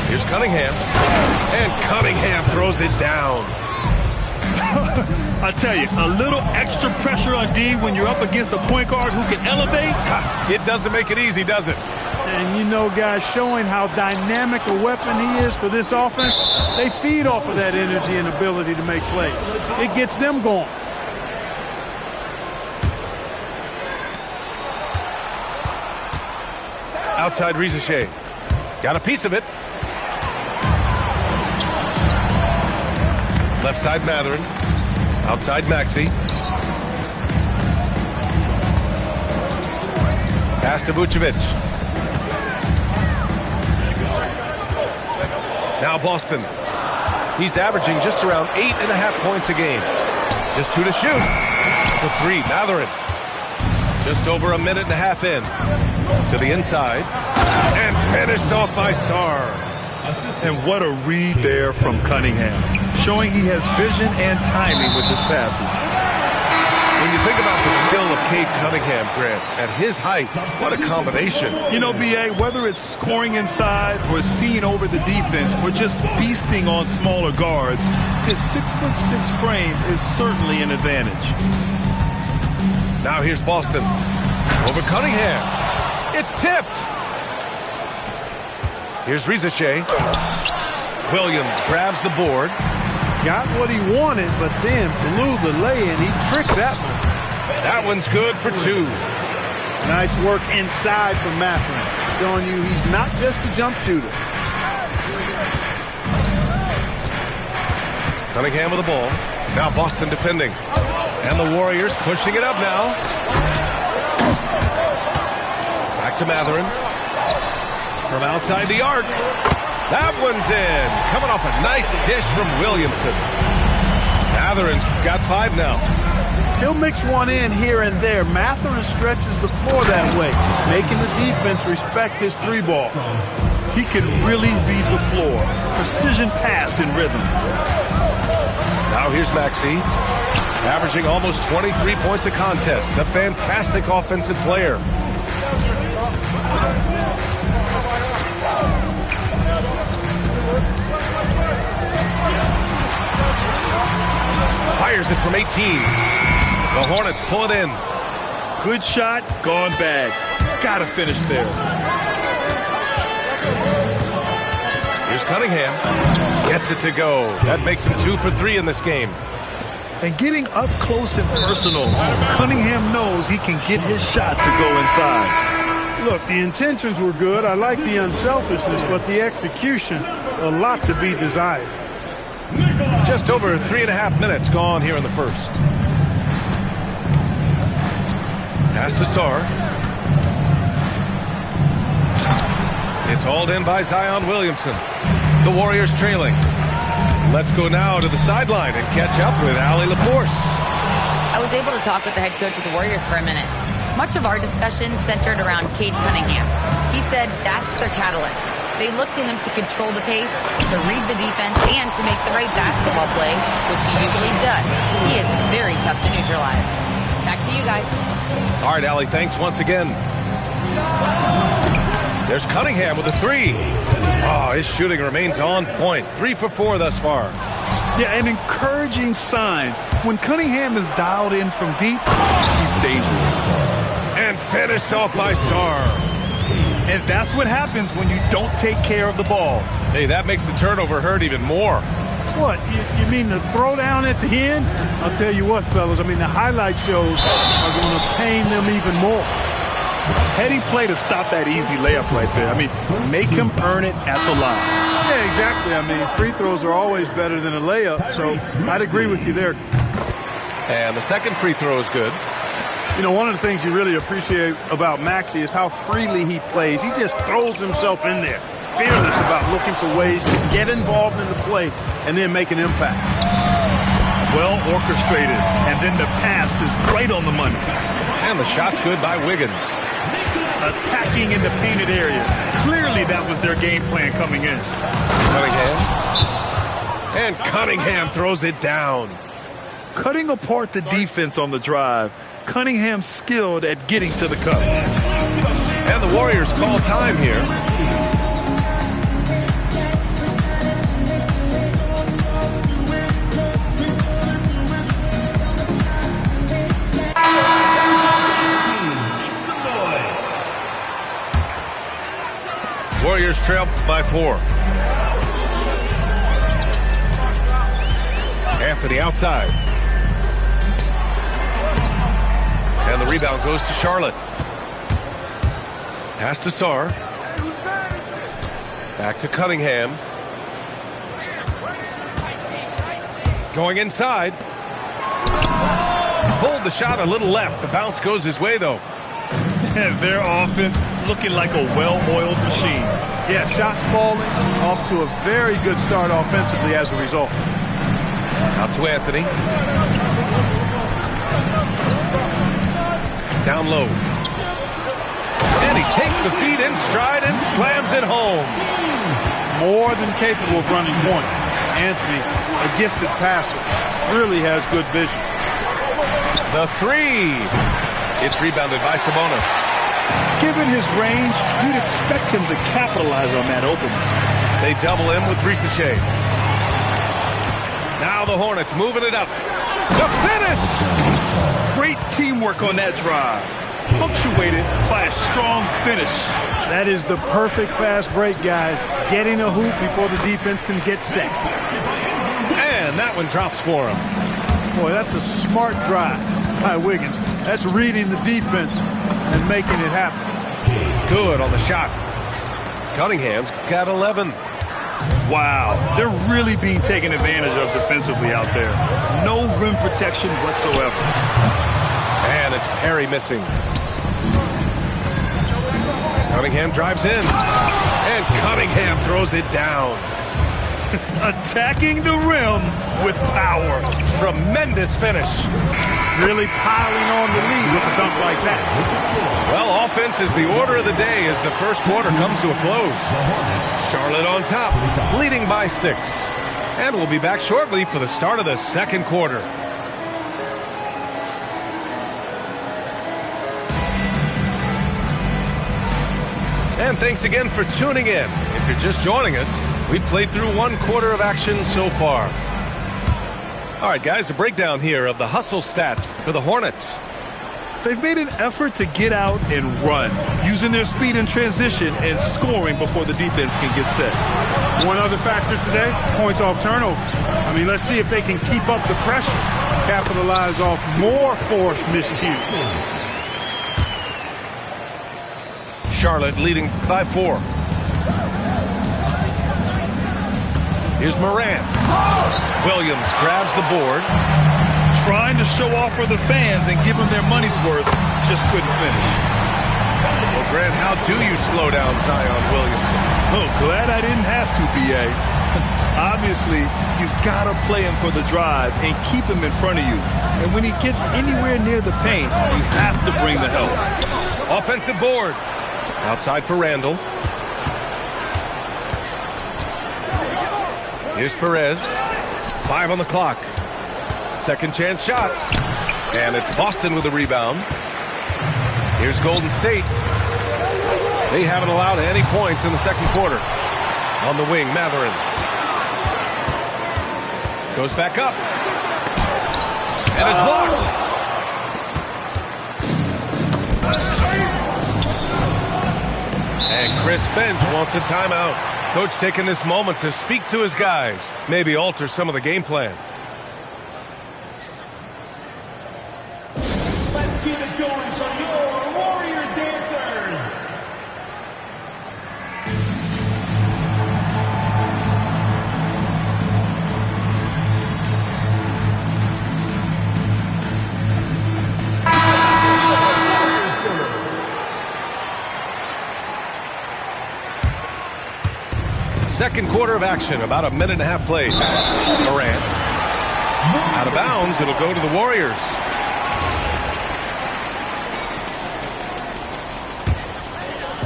Speaker 1: Here's Cunningham. And Cunningham throws it down.
Speaker 2: I tell you, a little extra pressure on D when you're up against a point guard who can elevate.
Speaker 1: It doesn't make it easy, does it?
Speaker 8: And you know, guys, showing how dynamic a weapon he is for this offense, they feed off of that energy and ability to make plays. It gets them going.
Speaker 1: Outside Rizachet. Got a piece of it. Left side Matherin. Outside Maxey. Pass to Vucevic. Now Boston. He's averaging just around 8.5 points a game. Just 2 to shoot. The three, Matherin. Just over a minute and a half in. To the inside. And finished off by Sarr.
Speaker 2: And what a read there from Cunningham. Showing he has vision and timing with his passes.
Speaker 1: When you think about the skill of Cade Cunningham, Grant, at his height, what a combination.
Speaker 2: You know, B.A., whether it's scoring inside or seeing over the defense or just feasting on smaller guards, his 6'6" frame is certainly an advantage.
Speaker 1: Now here's Boston. Over Cunningham. It's tipped. Here's Rizachet. Williams grabs the board.
Speaker 8: Got what he wanted, but then blew the lay-in. He tricked that one.
Speaker 1: That one's good for two.
Speaker 8: Nice work inside from Matherin. Showing you he's not just a jump shooter.
Speaker 1: Cunningham with the ball. Now Boston defending. And the Warriors pushing it up now. Back to Matherin. From outside the arc. That one's in. Coming off a nice dish from Williamson. Matherin's got 5 now.
Speaker 8: He'll mix one in here and there. Matherin stretches the floor that way, making the defense respect his three ball.
Speaker 2: He can really read the floor. Precision pass in rhythm.
Speaker 1: Now here's Maxey. Averaging almost 23 points a contest. A fantastic offensive player. Fires it from 18. The Hornets pull it in.
Speaker 2: Good shot, gone bad. Gotta finish there.
Speaker 1: Here's Cunningham. Gets it to go. That makes him 2 for 3 in this game.
Speaker 2: And getting up close and personal, Cunningham knows he can get his shot to go inside.
Speaker 8: Look, the intentions were good. I like the unselfishness, but the execution, a lot to be desired.
Speaker 1: Just over 3.5 minutes gone here in the first. Pass to Sarr. It's hauled in by Zion Williamson. The Warriors trailing. Let's go now to the sideline and catch up with Allie LaForce.
Speaker 3: I was able to talk with the head coach of the Warriors for a minute. Much of our discussion centered around Cade Cunningham. He said that's their catalyst. They look to him to control the pace, to read the defense, and to make the right basketball play, which he usually does. He is very tough to neutralize. Back to you guys.
Speaker 1: All right, Allie, thanks once again. There's Cunningham with a 3. Oh, his shooting remains on point. 3 for 4 thus far.
Speaker 2: Yeah, an encouraging sign. When Cunningham is dialed in from deep, he's dangerous.
Speaker 1: And finished off by Sarr.
Speaker 2: And that's what happens when you don't take care of the ball.
Speaker 1: Hey, that makes the turnover hurt even more.
Speaker 8: What, you mean the throwdown at the end? I'll tell you what, fellas, I mean, the highlight shows are going to pain them even more.
Speaker 2: Heading play to stop that easy layup right there. I mean, make him earn it at the line.
Speaker 8: Yeah, exactly. I mean, free throws are always better than a layup, so I'd agree with you there.
Speaker 1: And the second free throw is good.
Speaker 8: You know, one of the things you really appreciate about Maxey is how freely he plays. He just throws himself in there, fearless about looking for ways to get involved in the play and then make an impact.
Speaker 2: Well orchestrated, and then the pass is right on the money.
Speaker 1: And the shot's good by Wiggins.
Speaker 2: Attacking in the painted area. Clearly that was their game plan coming in.
Speaker 1: Cunningham. And Cunningham throws it down.
Speaker 2: Cutting apart the defense on the drive. Cunningham skilled at getting to the cup.
Speaker 1: And the Warriors call time here. Warriors trail by 4. Anthony outside. And the rebound goes to Charlotte. Pass to Sarr. Back to Cunningham. Going inside. Pulled the shot a little left. The bounce goes his way, though.
Speaker 2: Their offense looking like a well-oiled machine.
Speaker 8: Yeah, shots falling, off to a very good start offensively as a result.
Speaker 1: Out to Anthony. Down low. And he takes the feed in stride and slams it home.
Speaker 8: More than capable of running point. Anthony, a gifted passer, really has good vision.
Speaker 1: The 3. It's rebounded by Sabonis.
Speaker 2: Given his range, you'd expect him to capitalize on that opening.
Speaker 1: They double him with Risache. Now the Hornets moving it up. The finish!
Speaker 2: Great teamwork on that drive. Punctuated by a strong finish.
Speaker 8: That is the perfect fast break, guys. Getting a hoop before the defense can get set.
Speaker 1: And that one drops for him.
Speaker 8: Boy, that's a smart drive by Wiggins. That's reading the defense and making it happen.
Speaker 1: Good on the shot. Cunningham's got 11.
Speaker 2: Wow, they're really being taken advantage of defensively out there. No rim protection whatsoever.
Speaker 1: And it's Perry missing. Cunningham drives in. And Cunningham throws it down.
Speaker 2: Attacking the rim with power.
Speaker 1: Tremendous finish.
Speaker 8: Really piling on the lead with a dunk like that.
Speaker 1: Well, offense is the order of the day as the first quarter comes to a close. Charlotte on top, leading by 6. And we'll be back shortly for the start of the second quarter. And thanks again for tuning in. If you're just joining us, we played through 1 quarter of action so far. All right, guys, a breakdown here of the hustle stats for the Hornets.
Speaker 2: They've made an effort to get out and run, using their speed in transition and scoring before the defense can get set.
Speaker 8: One other factor today, points off turnover. I mean, let's see if they can keep up the pressure, capitalize off more forced miscues.
Speaker 1: Charlotte leading by 4. Here's Morant. Williams grabs the board.
Speaker 2: Trying to show off for the fans and give them their money's worth, just couldn't finish.
Speaker 1: Well, Grant, how do you slow down Zion Williamson?
Speaker 2: Oh, glad I didn't have to, B.A. Obviously, you've got to play him for the drive and keep him in front of you. And when he gets anywhere near the paint, you have to bring the help.
Speaker 1: Offensive board. Outside for Randall. Here's Perez. 5 on the clock. Second chance shot. And it's Boston with the rebound. Here's Golden State. They haven't allowed any points in the second quarter. On the wing, Mathurin. Goes back up. And it's blocked. And Chris Finch wants a timeout. Coach taking this moment to speak to his guys. Maybe alter some of the game plan.
Speaker 6: Let's keep it going for your Warriors dancers.
Speaker 1: second quarter of action. About a minute and a half played. Morant. Out of bounds. It'll go to the Warriors.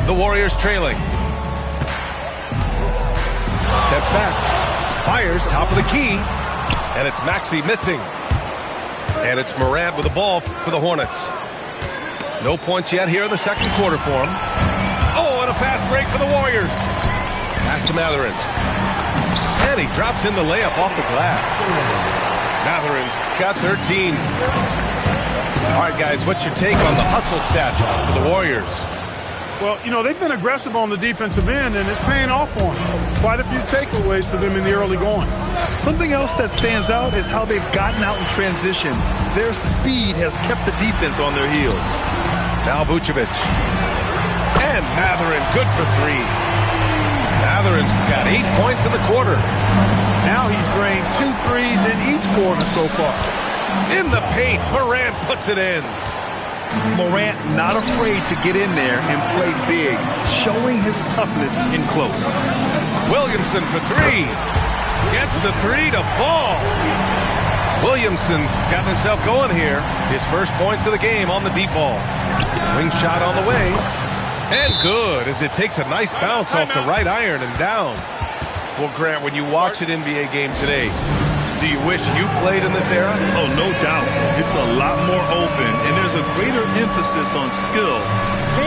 Speaker 1: The Warriors trailing. Steps back. Fires top of the key. And it's Maxey missing. And it's Morant with the ball for the Hornets. No points yet here in the second quarter for him. Oh, and a fast break for the Warriors. Pass to Mathurin. And he drops in the layup off the glass. Mathurin's got 13. All right, guys, what's your take on the hustle stat for the Warriors?
Speaker 8: Well, you know, they've been aggressive on the defensive end, and it's paying off for them. Quite a few takeaways for them in the early going.
Speaker 2: Something else that stands out is how they've gotten out in transition. Their speed has kept the defense on their heels.
Speaker 1: Now Vucevic. And Mathurin, good for three. Mathurin's got 8 points in the quarter.
Speaker 8: Now he's drained 2 threes in each quarter so far.
Speaker 1: In the paint, Morant puts it in.
Speaker 2: Morant not afraid to get in there and play big, showing his toughness in close.
Speaker 1: Williamson for three. Gets the three to fall. Williamson's got himself going here. His first points of the game on the deep ball. Wing shot on the way. And good, as it takes a nice bounce off the right iron and down. Well, Grant, when you watch an NBA game today, do you wish you played in this era?
Speaker 2: Oh, no doubt. It's a lot more open, and there's a greater emphasis on skill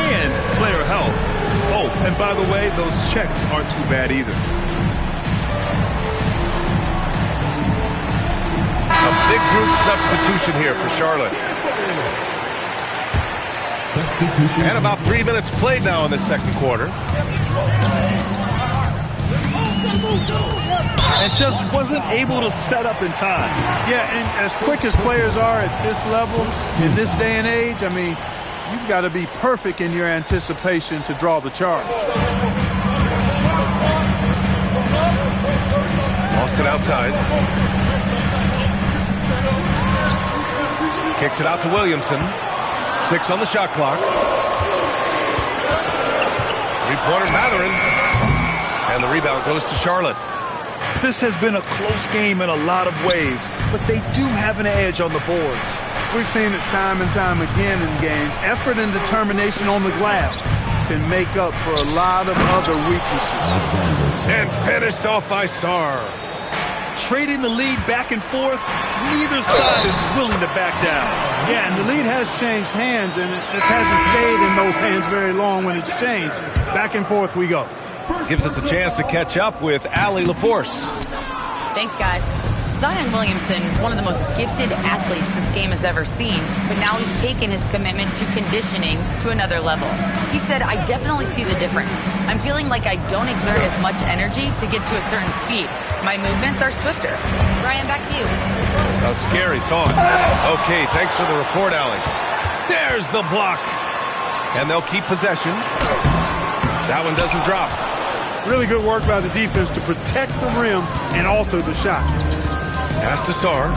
Speaker 2: and player health. Oh, and by the way, those checks aren't too bad either.
Speaker 1: A big group substitution here for Charlotte. And about 3 minutes played now in the second quarter.
Speaker 2: And just wasn't able to set up in time.
Speaker 8: Yeah, and as quick as players are at this level, in this day and age, I mean, you've got to be perfect in your anticipation to draw the charge.
Speaker 1: Lost it outside. Kicks it out to Williamson. 6 on the shot clock. Three-pointer Mathurin. And the rebound goes to Charlotte.
Speaker 2: This has been a close game in a lot of ways, but they do have an edge on the boards.
Speaker 8: We've seen it time and time again in games. Effort and determination on the glass can make up for a lot of other weaknesses.
Speaker 1: And finished off by Sarr.
Speaker 2: Trading the lead back and forth, neither side is willing to back down.
Speaker 8: Yeah, and the lead has changed hands, and it just hasn't stayed in those hands very long when it's changed. Back and forth we go.
Speaker 1: Gives us a chance to catch up with Allie LaForce.
Speaker 3: Thanks, guys. Zion Williamson is one of the most gifted athletes this game has ever seen, but now he's taken his commitment to conditioning to another level. He said, I definitely see the difference. I'm feeling like I don't exert as much energy to get to a certain speed. My movements are swifter. Brian, back to you.
Speaker 1: A scary thought. Okay, thanks for the report, Allie. There's the block. And they'll keep possession. That one doesn't drop.
Speaker 8: Really good work by the defense to protect the rim and alter the shot.
Speaker 1: Pass to Sarr.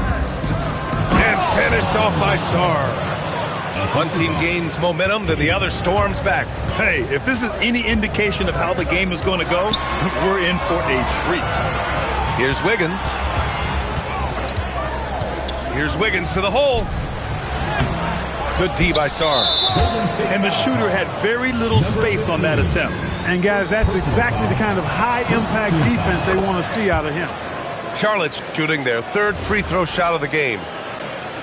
Speaker 1: And finished off by Sarr. One team gains momentum, then the other storms back.
Speaker 2: Hey, if this is any indication of how the game is going to go, we're in for a treat.
Speaker 1: Here's Wiggins. Here's Wiggins to the hole. Good D by Sarr.
Speaker 2: And the shooter had very little space on that attempt.
Speaker 8: And guys, that's exactly the kind of high-impact defense they want to see out of him.
Speaker 1: Charlotte's shooting their third free throw shot of the game.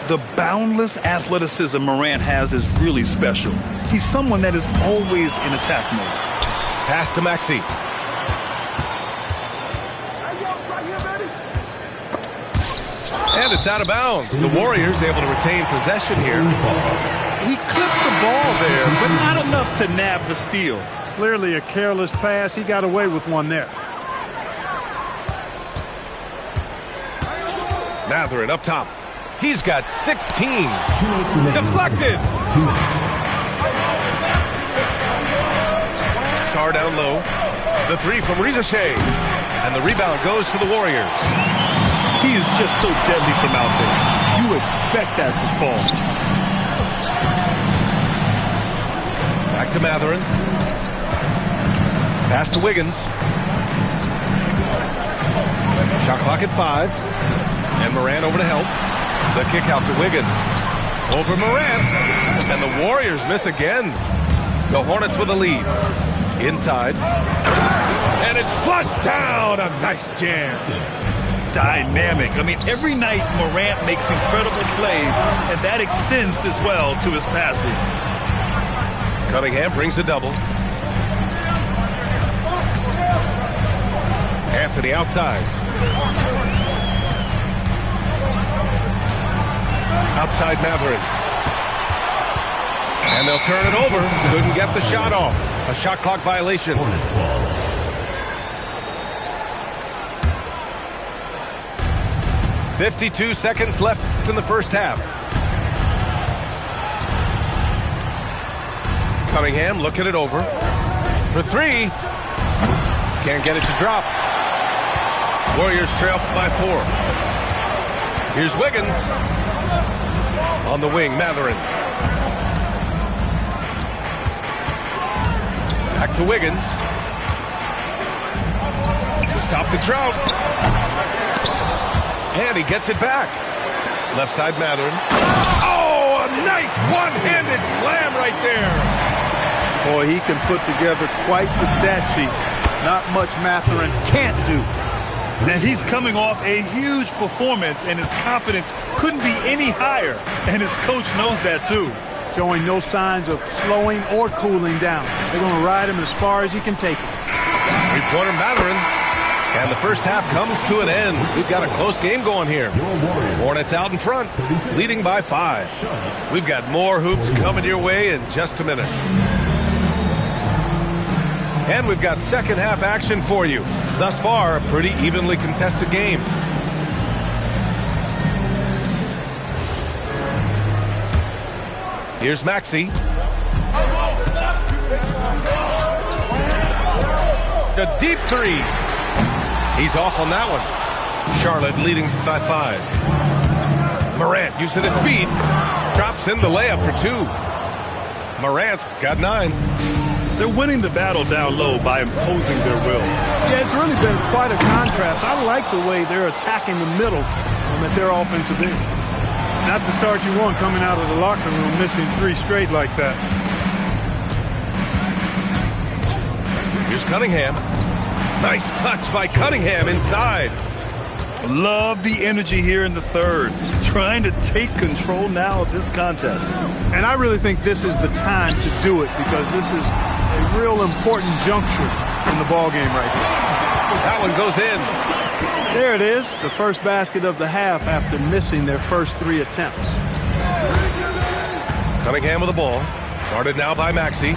Speaker 2: The boundless athleticism Morant has is really special. He's someone that is always in attack mode.
Speaker 1: Pass to Maxey. And it's out of bounds. The Warriors able to retain possession here.
Speaker 2: He clipped the ball there, but not enough to nab the steal.
Speaker 8: Clearly a careless pass. He got away with one there.
Speaker 1: Mathurin up top. He's got 16. Deflected. Sarr down low. The three from Rizachet. And the rebound goes to the Warriors.
Speaker 2: He is just so deadly from out there. You expect that to fall.
Speaker 1: Back to Mathurin. Pass to Wiggins. Shot clock at 5. And Morant over to help. The kick out to Wiggins. Over Morant. And the Warriors miss again. The Hornets with a lead. Inside. And it's flushed down. A nice jam.
Speaker 2: Dynamic. I mean, every night Morant makes incredible plays, and that extends as well to his passing.
Speaker 1: Cunningham brings a double. Anthony outside. Outside Mathurin. And they'll turn it over. Couldn't get the shot off. A shot clock violation. 52 seconds left in the first half. Cunningham looking it over. For 3. Can't get it to drop. Warriors trail by 4. Here's Wiggins. On the wing, Mathurin. Back to Wiggins. To stop the drought. And he gets it back. Left side, Mathurin. Oh, a nice one-handed slam right there.
Speaker 8: Boy, he can put together quite the stat sheet. Not much Mathurin can't do.
Speaker 2: And he's coming off a huge performance, and his confidence couldn't be any higher. And his coach knows that, too.
Speaker 8: Showing no signs of slowing or cooling down. They're going to ride him as far as he can take him.
Speaker 1: Three-pointer Mathurin. And the first half comes to an end. We've got a close game going here. Hornets out in front, leading by 5. We've got more hoops coming your way in just a minute. And we've got second half action for you. Thus far, a pretty evenly contested game. Here's Maxey. A deep 3. He's off on that one. Charlotte leading by 5. Morant using his speed. Drops in the layup for 2. Morant's got 9.
Speaker 2: They're winning the battle down low by imposing their will.
Speaker 8: Yeah, it's really been quite a contrast. I like the way they're attacking the middle at their offensive end. Not the start you want coming out of the locker room missing 3 straight like that.
Speaker 1: Here's Cunningham. Nice touch by Cunningham inside.
Speaker 2: Love the energy here in the third. Trying to take control now of this contest.
Speaker 8: And I really think this is the time to do it because this is a real important juncture in the ball game right here.
Speaker 1: That one goes in.
Speaker 8: There it is, the first basket of the half after missing their first 3 attempts.
Speaker 1: Cunningham with the ball. Guarded now by Maxey.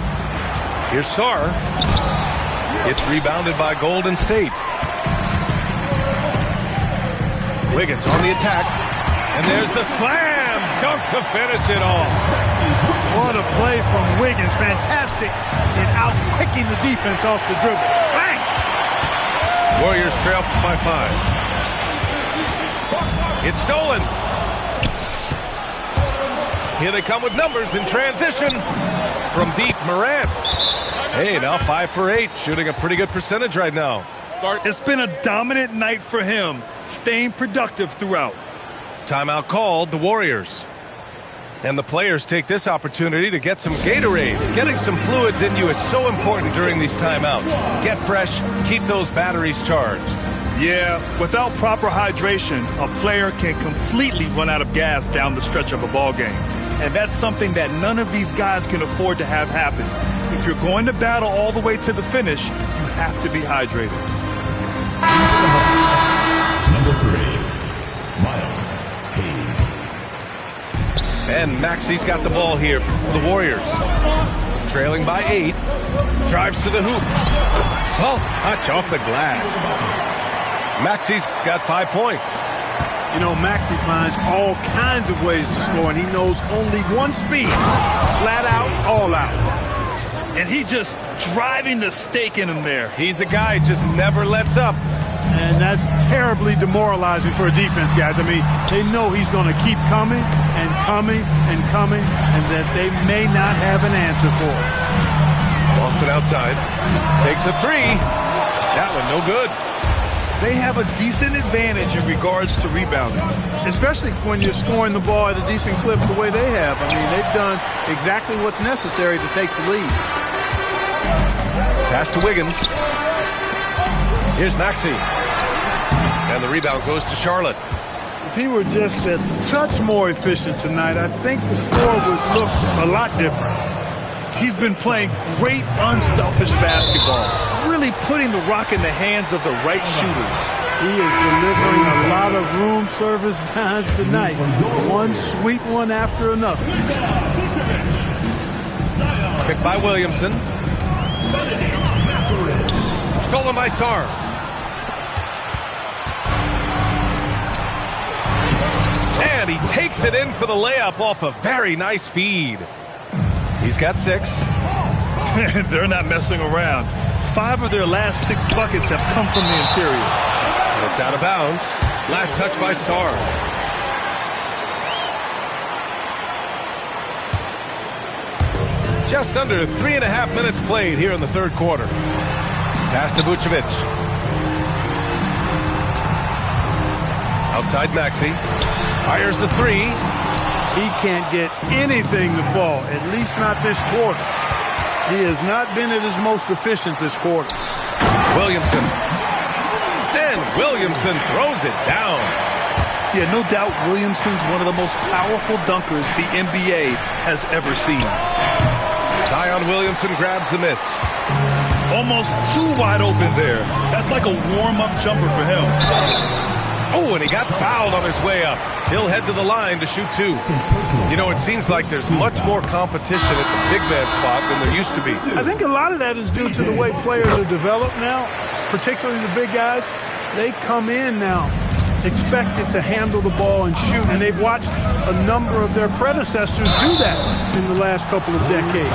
Speaker 1: Here's Sarr. It's rebounded by Golden State. Wiggins on the attack. And there's the slam dunk to finish it off.
Speaker 8: What a play from Wiggins. Fantastic in out-picking the defense off the dribble. Bang!
Speaker 1: Warriors trail by 5. It's stolen. Here they come with numbers in transition. From deep, Morant. Hey, now 5 for 8. Shooting a pretty good percentage right now.
Speaker 2: It's been a dominant night for him. Staying productive throughout.
Speaker 1: Timeout called, the Warriors. And the players take this opportunity to get some Gatorade. Getting some fluids in you is so important during these timeouts. Get fresh, keep those batteries charged.
Speaker 2: Yeah, without proper hydration, a player can completely run out of gas down the stretch of a ball game. And that's something that none of these guys can afford to have happen. If you're going to battle all the way to the finish, you have to be hydrated.
Speaker 6: Number 3, Miles Hayes.
Speaker 1: And Maxey's got the ball here for the Warriors. Trailing by 8. Drives to the hoop. Soft touch off the glass. Maxey's got 5 points.
Speaker 8: You know, Maxey finds all kinds of ways to score, and he knows only one speed. Flat out, all out.
Speaker 2: And he just driving the stake in him there.
Speaker 1: He's a guy who just never lets up.
Speaker 8: And that's terribly demoralizing for a defense, guys. I mean, they know he's going to keep coming and coming and coming, and that they may not have an answer for it.
Speaker 1: Boston outside. Takes a 3. That one no good.
Speaker 2: they have a decent advantage in regards to rebounding.
Speaker 8: Especially when you're scoring the ball at a decent clip the way they have. I mean, they've done exactly what's necessary to take the lead.
Speaker 1: Pass to Wiggins. Here's Maxey. And the rebound goes to Charlotte.
Speaker 8: If he were just a touch more efficient tonight, I think the score would look a lot different.
Speaker 2: He's been playing great, unselfish basketball, really putting the rock in the hands of the right shooters.
Speaker 8: He is delivering a lot of room service dimes tonight. One sweet one after another.
Speaker 1: Picked by Williamson. Stolen by Sarr. And he takes it in for the layup off a very nice feed. He's got 6.
Speaker 2: They're not messing around. 5 of their last 6 buckets have come from the interior.
Speaker 1: And it's out of bounds. Last touch by Sarr. Just under 3.5 minutes played here in the third quarter. Pass to Vucevic. Outside Maxey. Fires the 3.
Speaker 8: He can't get anything to fall, at least not this quarter. He has not been at his most efficient this quarter.
Speaker 1: Williamson. Then Williamson throws it down.
Speaker 2: Yeah, no doubt Williamson's one of the most powerful dunkers the NBA has ever seen.
Speaker 1: Zion Williamson grabs the miss.
Speaker 2: Almost too wide open there. That's like a warm-up jumper for him.
Speaker 1: Oh, and he got fouled on his way up. He'll head to the line to shoot 2. You know, it seems like there's much more competition at the big man spot than there used to be.
Speaker 8: I think a lot of that is due to the way players are developed now, particularly the big guys. They come in now expected to handle the ball and shoot, and they've watched a number of their predecessors do that in the last couple of decades.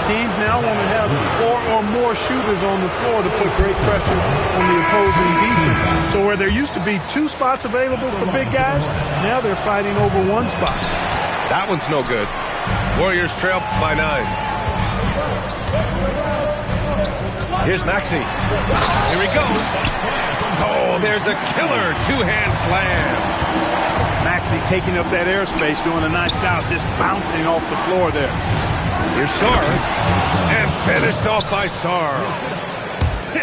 Speaker 8: Teams now want to have 4 or more shooters on the floor to put great pressure on the opposing defense. So where there used to be 2 spots available for big guys, now they're fighting over 1 spot.
Speaker 1: That one's no good. Warriors trail by 9. Here's Maxey. Here he goes. Oh, there's a killer 2-hand slam.
Speaker 8: Maxey taking up that airspace, doing a nice job just bouncing off the floor there.
Speaker 1: Here's Sarr. And finished off by Sarr.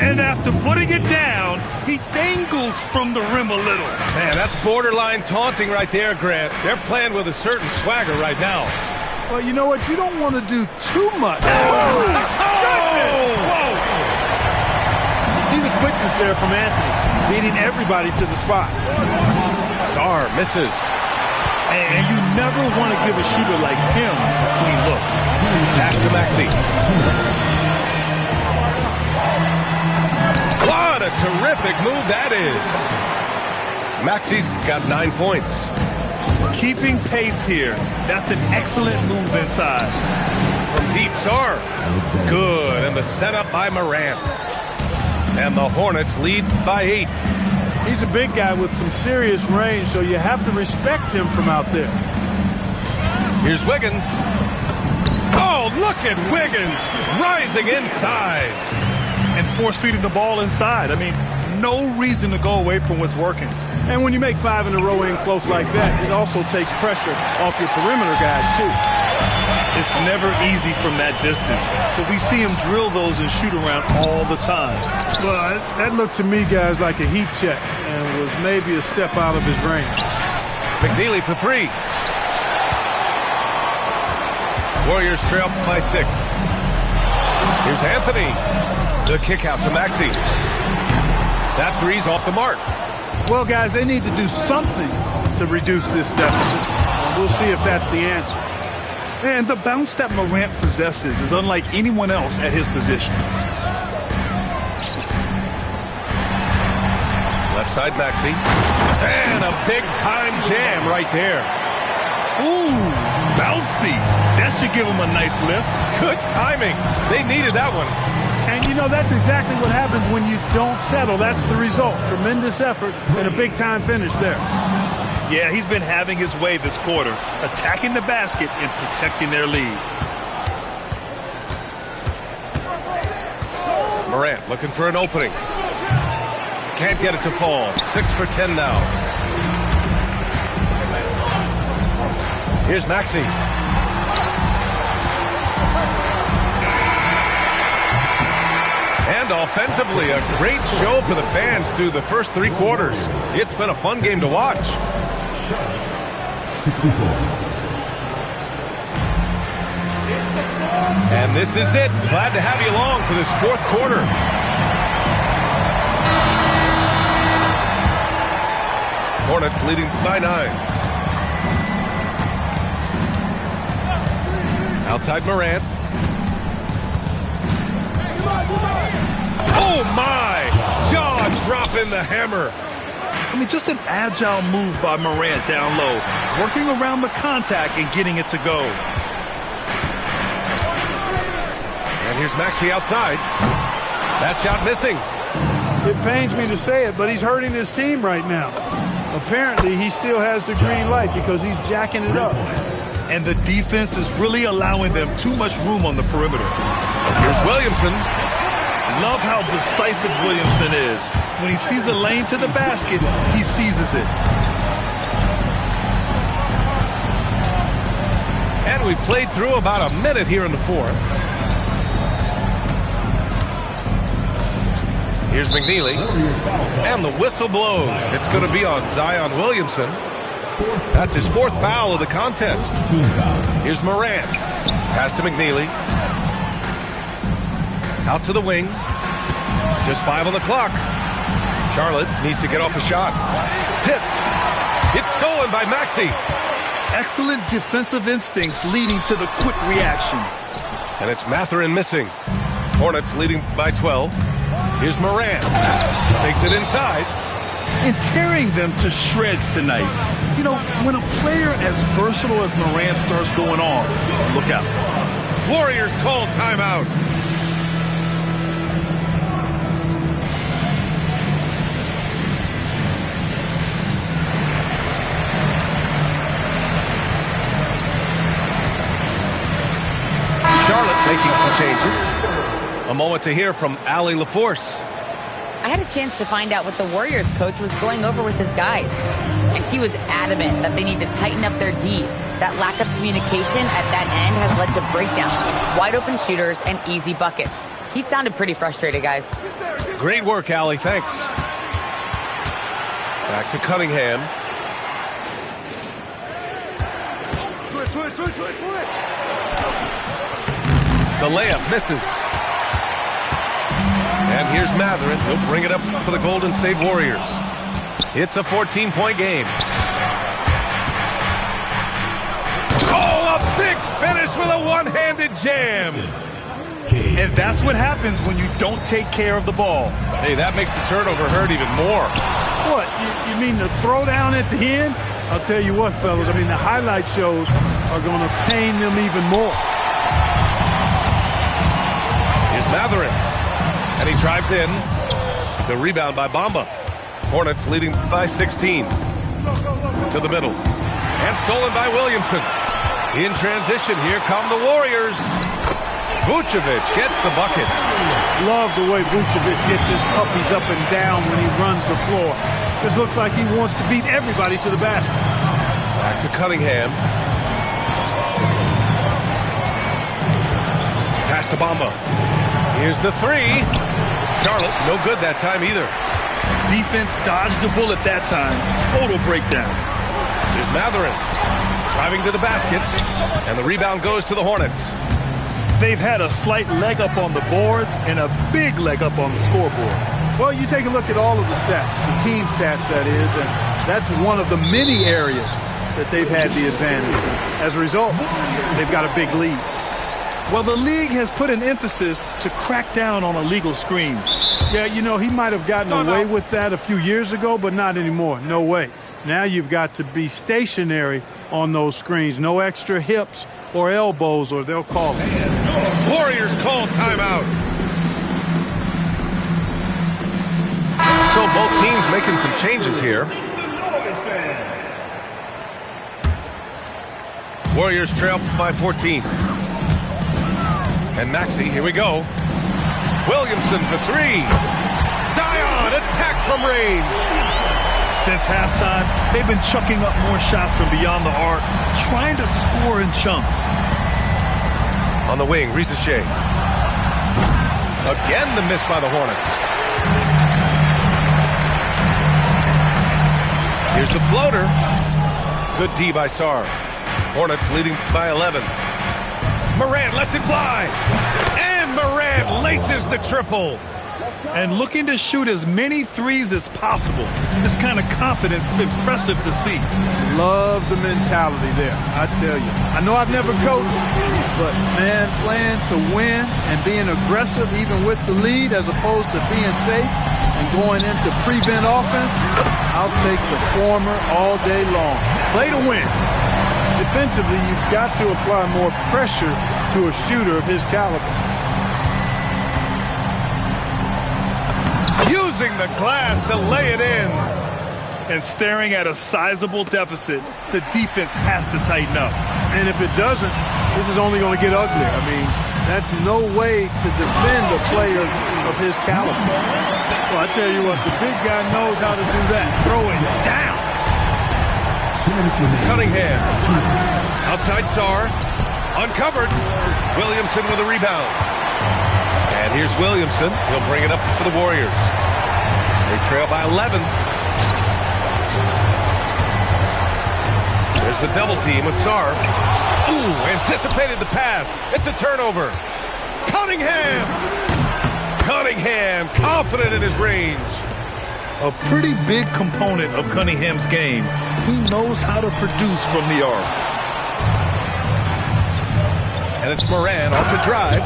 Speaker 2: And after putting it down, he dangles from the rim a little.
Speaker 1: Man, that's borderline taunting right there, Grant. They're playing with a certain swagger right now.
Speaker 8: Well, you know what? You don't want to do too much. You see the quickness there from Anthony, beating everybody to the spot.
Speaker 1: Sarr misses.
Speaker 2: And you never want to give a shooter like him a clean look.
Speaker 1: Pass to Maxey. What a terrific move that is. Maxey's got 9 points.
Speaker 2: Keeping pace here. That's an excellent move inside.
Speaker 1: From deep, Sarr. Good. And the setup by Morant. And the Hornets lead by 8.
Speaker 8: He's a big guy with some serious range, so you have to respect him from out there.
Speaker 1: Here's Wiggins. Oh, look at Wiggins rising inside.
Speaker 2: And force-feeding the ball inside. I mean, no reason to go away from what's working.
Speaker 8: And when you make 5 in a row in close like that, it also takes pressure off your perimeter guys, too.
Speaker 2: It's never easy from that distance, but we see him drill those and shoot around all the time.
Speaker 8: Well, that looked to me, guys, like a heat check and was maybe a step out of his range.
Speaker 1: McNeely for 3. Warriors trail by 6. Here's Anthony. The kick out to Maxey. That 3's off the mark.
Speaker 8: Well, guys, they need to do something to reduce this deficit. We'll see if that's the answer.
Speaker 2: And the bounce that Morant possesses is unlike anyone else at his position.
Speaker 1: Left side, Maxey. And a big-time jam right there.
Speaker 2: Ooh, bouncy. That should give him a nice lift.
Speaker 1: Good timing. They needed that one.
Speaker 8: And, you know, that's exactly what happens when you don't settle. That's the result. Tremendous effort and a big-time finish there.
Speaker 2: Yeah, he's been having his way this quarter, attacking the basket and protecting their lead.
Speaker 1: Morant looking for an opening. Can't get it to fall. 6 for 10 now. Here's Maxey. And offensively, a great show for the fans through the first 3 quarters. It's been a fun game to watch.
Speaker 6: 64.
Speaker 1: And this is it. Glad to have you along for this 4th quarter. Hornets leading by 9. Outside Morant. Oh my! Jaw dropping the hammer.
Speaker 2: I mean, just an agile move by Morant down low, working around the contact and getting it to go.
Speaker 1: And here's Maxey outside. That shot missing.
Speaker 8: It pains me to say it, but he's hurting his team right now. Apparently, he still has the green light because he's jacking it up.
Speaker 2: And the defense is really allowing them too much room on the perimeter.
Speaker 1: Here's Williamson.
Speaker 2: Love how decisive Williamson is. When he sees a lane to the basket, he seizes it.
Speaker 1: And we've played through about a minute here in the 4th. Here's McNeely. And the whistle blows. It's going to be on Zion Williamson. That's his 4th foul of the contest. Here's Morant. Pass to McNeely. Out to the wing. Just 5 on the clock. Charlotte needs to get off a shot. Tipped. It's stolen by Maxey.
Speaker 2: Excellent defensive instincts leading to the quick reaction.
Speaker 1: And it's Mathurin missing. Hornets leading by 12. Here's Morant. Takes it inside.
Speaker 2: And tearing them to shreds tonight. You know, when a player as versatile as Morant starts going off, look out.
Speaker 1: Warriors call timeout. Charlotte making some changes. A moment to hear from Allie LaForce.
Speaker 3: I had a chance to find out what the Warriors coach was going over with his guys. And he was adamant that they need to tighten up their D. That lack of communication at that end has led to breakdowns, wide open shooters, and easy buckets. He sounded pretty frustrated, guys.
Speaker 1: Great work, Allie. Thanks. Back to Cunningham.
Speaker 8: Switch.
Speaker 1: The layup misses. And here's Mathurin. He'll bring it up for the Golden State Warriors. It's a 14-point game. Oh, a big finish with a one-handed jam.
Speaker 2: And that's what happens when you don't take care of the ball.
Speaker 1: Hey, that makes the turnover hurt even more.
Speaker 8: What, you mean the throwdown at the end? I'll tell you what, fellas, I mean, the highlight shows are going to pain them even more.
Speaker 1: Here's Mathurin. And he drives in. The rebound by Bamba. Hornets leading by 16. To the middle. And stolen by Williamson. In transition, here come the Warriors. Vucevic gets the bucket.
Speaker 8: Love the way Vucevic gets his puppies up and down when he runs the floor. This looks like he wants to beat everybody to the basket.
Speaker 1: Back to Cunningham. Pass to Bamba. Here's the 3. Charlotte, no good that time either.
Speaker 2: Defense dodged the bullet that time. Total breakdown.
Speaker 1: Here's Mathurin. Driving to the basket. And the rebound goes to the Hornets.
Speaker 2: They've had a slight leg up on the boards and a big leg up on the scoreboard.
Speaker 8: Well, you take a look at all of the stats, the team stats, that is, and that's one of the many areas that they've had the advantage. As a result, they've got a big lead.
Speaker 2: Well, the league has put an emphasis to crack down on illegal screens.
Speaker 8: Yeah, you know, he might have gotten away with that a few years ago, but not anymore. No way. Now you've got to be stationary on those screens. No extra hips or elbows, or they'll call it.
Speaker 1: Warriors call timeout. So both teams making some changes here. Warriors trail by 14. And Maxey, here we go. Williamson for 3. Zion, a attack from range.
Speaker 2: Since halftime, they've been chucking up more shots from beyond the arc, trying to score in chunks.
Speaker 1: On the wing, Risache. Again, the miss by the Hornets. Here's the floater. Good D by Sarr. Hornets leading by 11. Morant lets it fly. And Morant laces the triple.
Speaker 2: And looking to shoot as many threes as possible. This kind of confidence is impressive to see.
Speaker 8: Love the mentality there, I tell you. I know I've never coached, but, man, playing to win and being aggressive even with the lead as opposed to being safe and going into prevent offense, I'll take the former all day long. Play to win. Defensively, you've got to apply more pressure to a shooter of his caliber.
Speaker 1: Using the glass to lay it in.
Speaker 2: And staring at a sizable deficit, the defense has to tighten up.
Speaker 8: And if it doesn't, this is only going to get uglier. I mean, that's no way to defend a player of his caliber. Well, I tell you what, the big guy knows how to do that. Throw it down.
Speaker 1: Cunningham. Outside Sarr. Uncovered. Williamson with a rebound. And here's Williamson. He'll bring it up for the Warriors. They trail by 11. There's the double team with Sarr. Ooh, anticipated the pass. It's a turnover. Cunningham! Cunningham, confident in his range.
Speaker 2: A pretty big component of Cunningham's game. He knows how to produce from the arc.
Speaker 1: And it's Morant off the drive.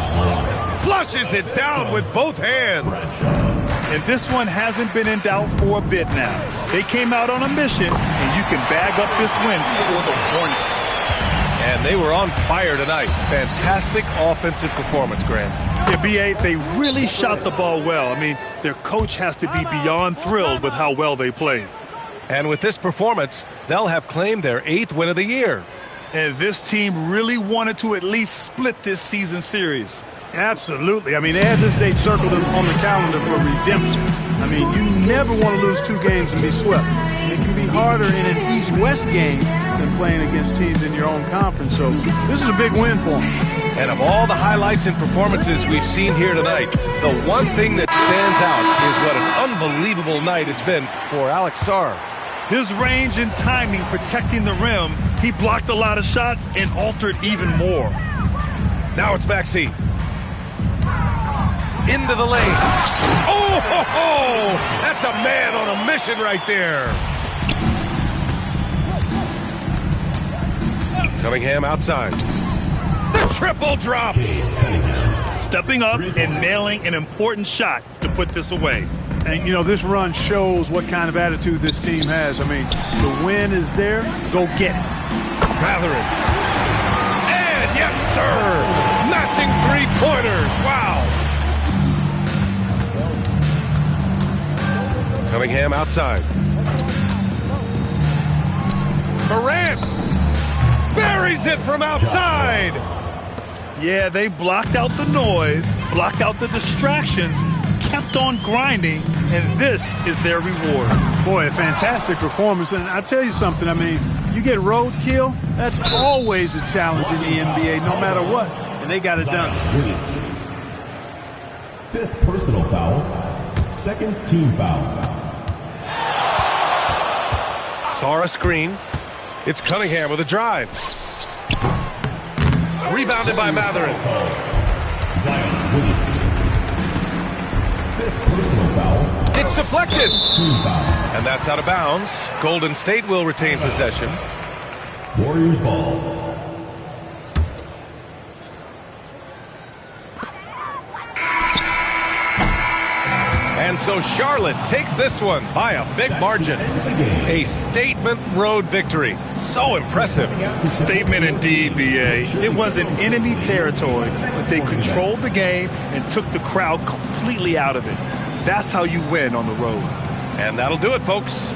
Speaker 1: Flushes it down with both hands.
Speaker 2: And this one hasn't been in doubt for a bit now. They came out on a mission, and you can bag up this win for the Hornets.
Speaker 1: And they were on fire tonight. Fantastic offensive performance, Grant.
Speaker 2: Yeah, B.A., they really shot the ball well. I mean, their coach has to be beyond thrilled with how well they played.
Speaker 1: And with this performance, they'll have claimed their 8th win of the year.
Speaker 2: And this team really wanted to at least split this season series.
Speaker 8: Absolutely. I mean, they had this date circled on the calendar for redemption. I mean, you never want to lose 2 games and be swept. It can be harder in an East-West game than playing against teams in your own conference. So this is a big win for them.
Speaker 1: And of all the highlights and performances we've seen here tonight, the one thing that stands out is what an unbelievable night it's been for Alex Sarr.
Speaker 2: His range and timing protecting the rim, he blocked a lot of shots and altered even more.
Speaker 1: Now it's Maxey. Into the lane. Oh, ho, ho! That's a man on a mission right there. Cunningham outside. The triple drop.
Speaker 2: Stepping up and nailing an important shot to put this away.
Speaker 8: And, you know, this run shows what kind of attitude this team has. I mean, the win is there. Go get it.
Speaker 1: Mathurin. And yes, sir. Matching three-pointers. Wow. Cunningham outside. Morant buries it from outside.
Speaker 2: Yeah, they blocked out the noise, blocked out the distractions, kept on grinding, and this is their reward.
Speaker 8: Boy, a fantastic performance. And I tell you something, I mean, you get roadkill, that's always a challenge in the NBA, no matter what. And they got it done.
Speaker 6: 5th personal foul, 2nd team foul.
Speaker 1: Saw a screen. It's Cunningham with a drive. Rebounded by Mathurin.
Speaker 6: Zion Williamson. 5th personal foul.
Speaker 1: It's deflected.
Speaker 6: Team foul.
Speaker 1: And that's out of bounds. Golden State will retain possession.
Speaker 6: Warriors ball.
Speaker 1: And so Charlotte takes this one by a big margin. A statement road victory. So impressive.
Speaker 2: Statement indeed, B.A. It wasn't enemy territory, but they controlled the game and took the crowd completely out of it. That's how you win on the road.
Speaker 1: And that'll do it, folks.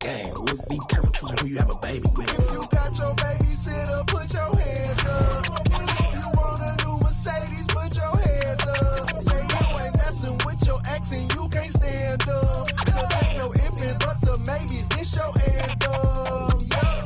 Speaker 9: Gang, look, be careful choosing who you have a baby with.
Speaker 10: If you got your babysitter, put your hands up. If you want a new Mercedes, put your hands up. Say you ain't messing with your ex and you can't stand up. Cause ain't no ifs and buts or maybes, this your anthem. Yeah.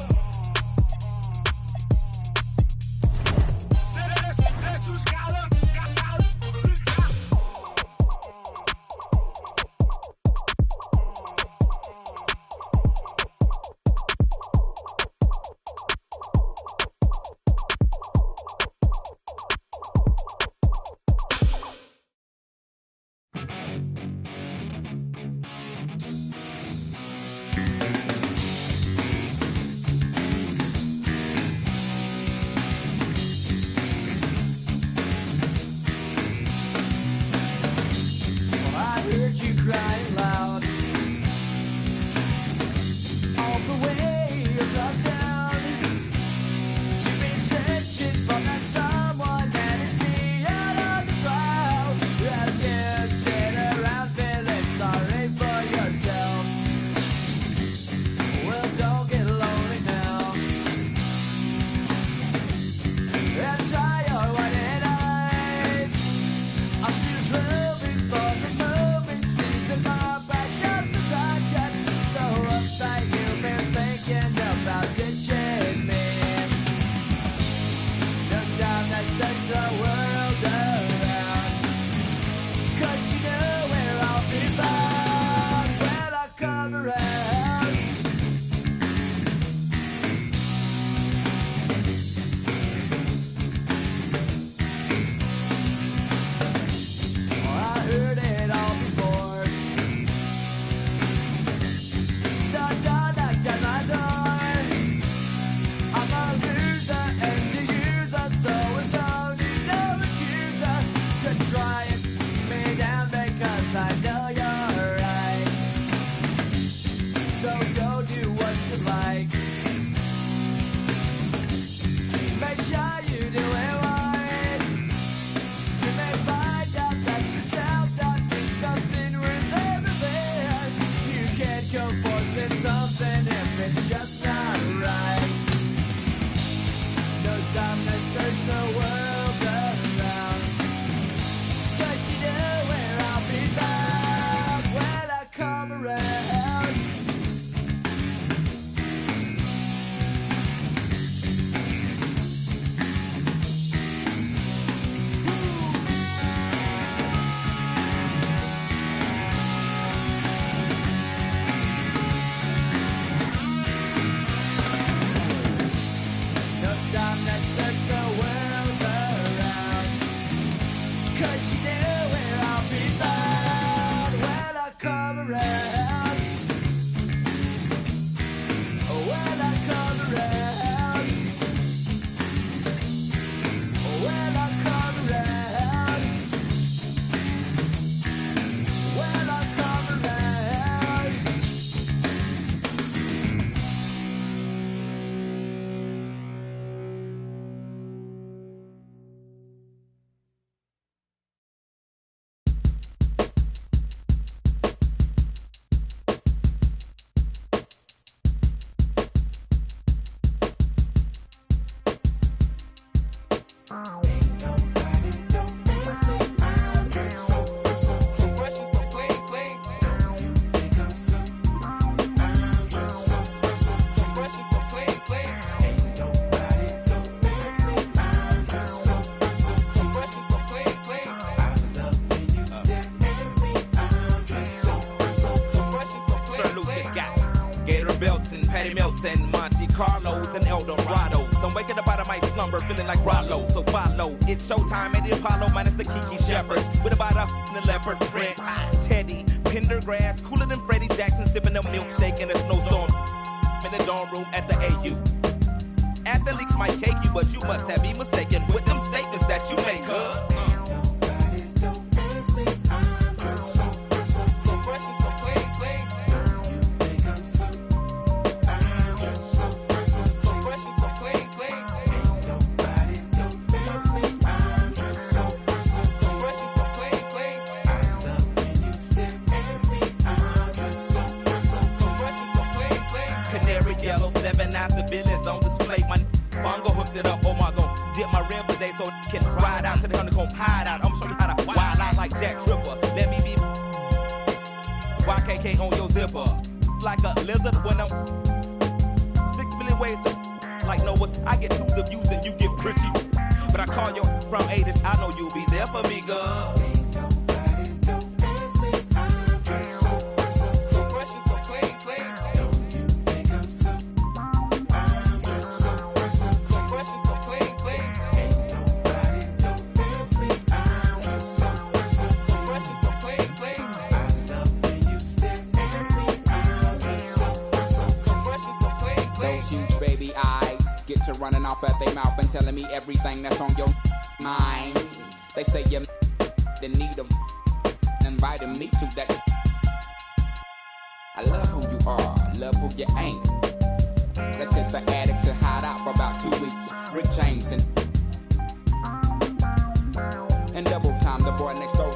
Speaker 11: Patty Melts and Monte Carlos and El Dorado. So I'm waking up out of my slumber feeling like Rollo. So follow, it's showtime at the Apollo minus the Kiki Shepherds. With about a the leopard print. Teddy, Pendergrass, cooler than Freddie Jackson, sipping a milkshake in a snowstorm. In the dorm room at the AU. Athletes might cake you, but you must have me mistaken with them statements that you make, 99 civilians on display. My bongo hooked it up. Oh my god, dip my rim today so can ride out to the honeycomb hide out. I'm show you how to wild out like Jack Tripper. Let me be YKK on your zipper. Like a lizard when I'm 6 million ways to like Noah. I get twos of views and you get pretty. But I call you from 80s. I know you'll be there for me, girl.
Speaker 12: Huge baby eyes get to running off at their mouth and telling me everything that's on your mind. They say you're in need of inviting me to that. I love who you are, love who you ain't. Let's hit the attic to hide out for about 2 weeks. Rick James and double time, the boy next door.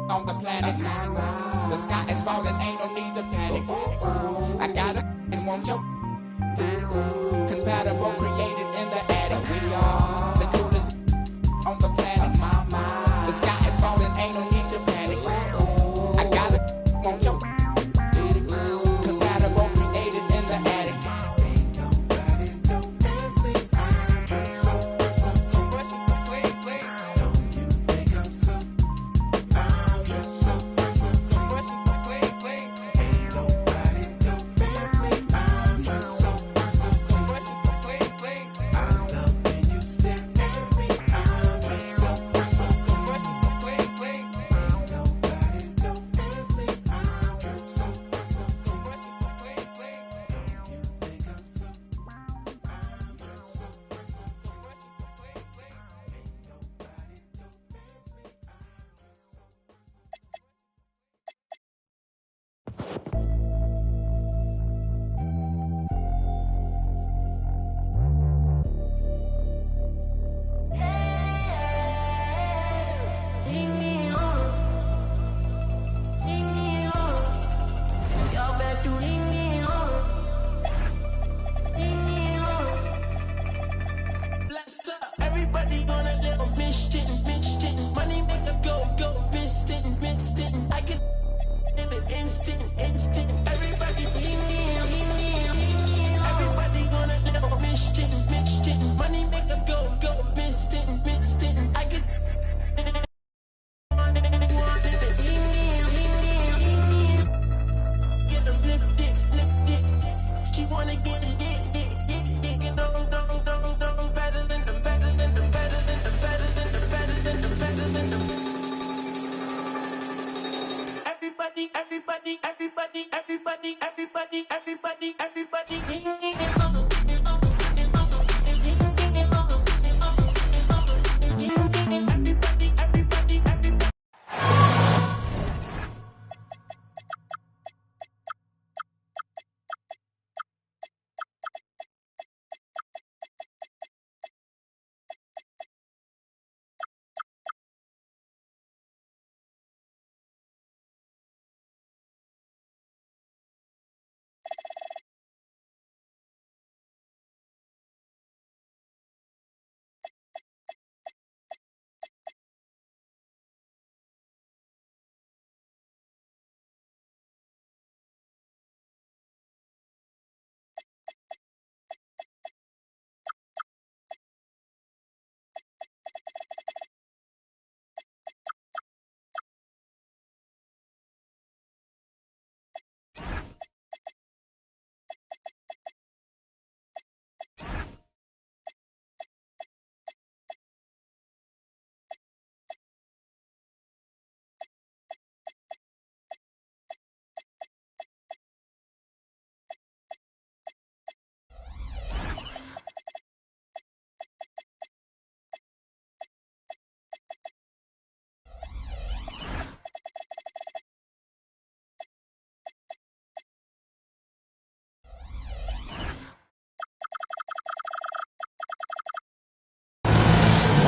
Speaker 12: On the planet, the sky is falling, ain't no need to panic. I got and want your compatible, created in the attic. We are the coolest on the planet. The sky is falling, ain't no need to panic. I got want your compatible, created in the attic.
Speaker 10: Everybody gonna let them miss shit, money make a go, missed it, I can live it instant, everybody everybody gonna let them miss shit, money make a go, missed it, I can get them lifted, she wanna get it,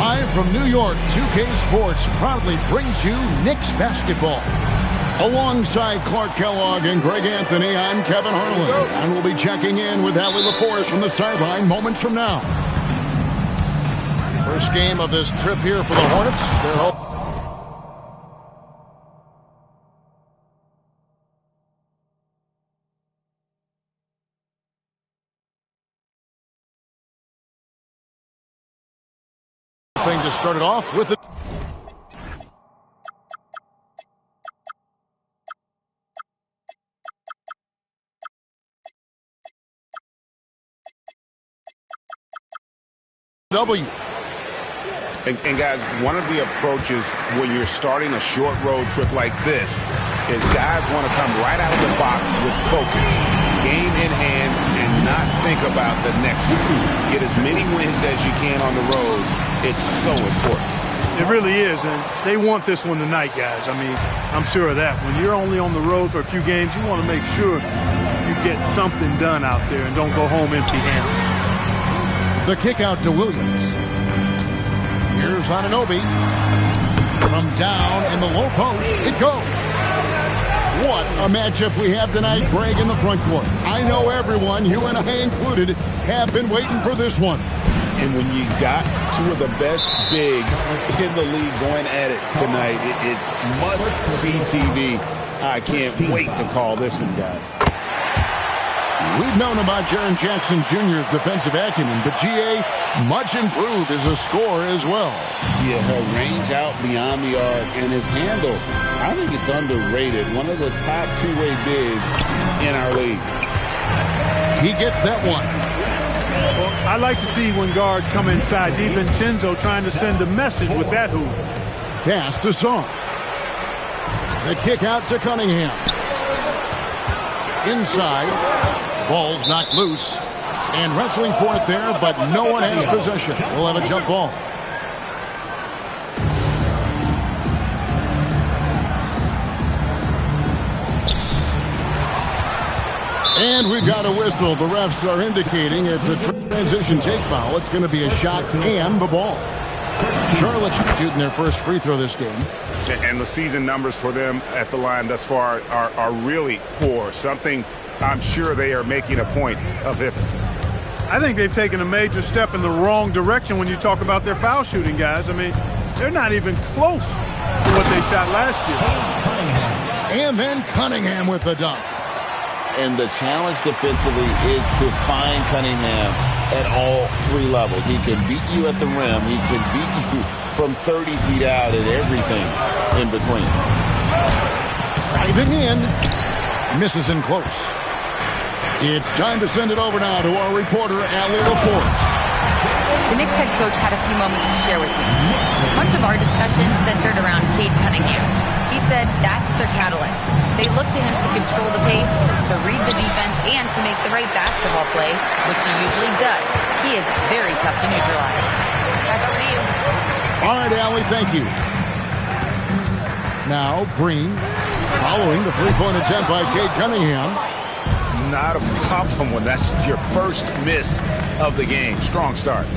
Speaker 13: Live from New York, 2K Sports proudly brings you Knicks basketball. Alongside Clark Kellogg and Greg Anthony, I'm Kevin Harlan, and we'll be checking in with Allie LaForce from the sideline moments from now. First game of this trip here for the Hornets. They're hoping to start it off with the W.
Speaker 14: And guys, one of the approaches when you're starting a short road trip like this is guys want to come right out of the box with focus, game in hand, and not think about the next one. Get as many wins as you can on the road. It's so important.
Speaker 8: It really is, and they want this one tonight, guys. I mean, I'm sure of that. When you're only on the road for a few games, you want to make sure you get something done out there and don't go home empty-handed.
Speaker 13: The kick out to Williams. Here's Anunoby. From down in the low post, it goes. What a matchup we have tonight, Greg, in the front court. I know everyone, you and I included, have been waiting for this one.
Speaker 14: And when you got two of the best bigs in the league going at it tonight, it's must-see TV. I can't wait to call this one, guys.
Speaker 13: We've known about Jaren Jackson Jr.'s defensive acumen, but G.A. much improved as a scorer as well.
Speaker 14: Yeah, her range out beyond the arc and his handle, I think it's underrated. One of the top two-way bigs in our league.
Speaker 13: He gets that one.
Speaker 8: Well, I like to see when guards come inside. DiVincenzo trying to send a message with that hoop.
Speaker 13: Pass to Song. The kick out to Cunningham. Inside. Ball's knocked loose. And wrestling for it there, but no one has possession. We'll have a jump ball. And we've got a whistle. The refs are indicating it's a transition take foul. It's going to be a shot and the ball. Charlotte shooting their first free throw this game.
Speaker 14: And the season numbers for them at the line thus far are really poor. Something I'm sure they are making a point of emphasis.
Speaker 8: I think they've taken a major step in the wrong direction when you talk about their foul shooting, guys. I mean, they're not even close to what they shot last year.
Speaker 13: And then Cunningham with the dunk.
Speaker 15: And the challenge defensively is to find Cunningham at all three levels. He can beat you at the rim. He can beat you from 30 feet out and everything in between.
Speaker 13: Driving in. Misses in close. It's time to send it over now to our reporter, Allie LaForce.
Speaker 3: The Knicks head coach had a few moments to share with me. Much of our discussion centered around Cade Cunningham. He said that's their catalyst. They look to him to control the pace, to read the defense, and to make the right basketball play, which he usually does. He is very tough to neutralize. Back over to you.
Speaker 13: All right, Allie, thank you. Now, Green, following the three-point attempt by Cade Cunningham.
Speaker 14: Not a problem when that's your first miss of the game. Strong start.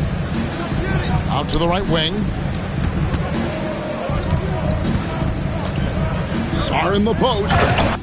Speaker 13: Out to the right wing. Sarr in the post.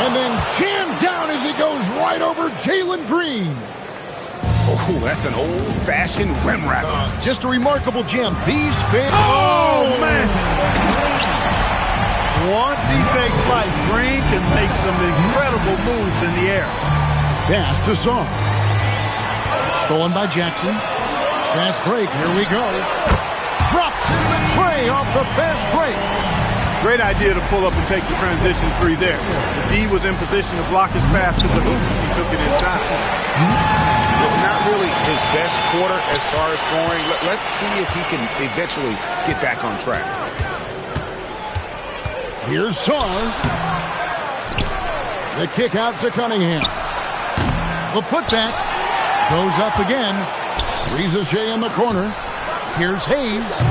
Speaker 13: And then jammed down as he goes right over Jalen Green.
Speaker 14: Oh, that's an old-fashioned rim wrapper.
Speaker 13: Just a remarkable jam. These fans...
Speaker 8: Oh, man. Once he takes flight, Green can make some incredible moves in the air.
Speaker 13: Pass to Song. Stolen by Jackson. Fast break. Here we go. Drops in the tray off the fast break.
Speaker 8: Great idea to pull up and take the transition three there. The D was in position to block his path to the hoop. He took it inside.
Speaker 14: Not really his best quarter as far as scoring. Let's see if he can eventually get back on track.
Speaker 13: Here's Song. The kick out to Cunningham. The putback goes up again. Rizachet in the corner. Here's Hayes.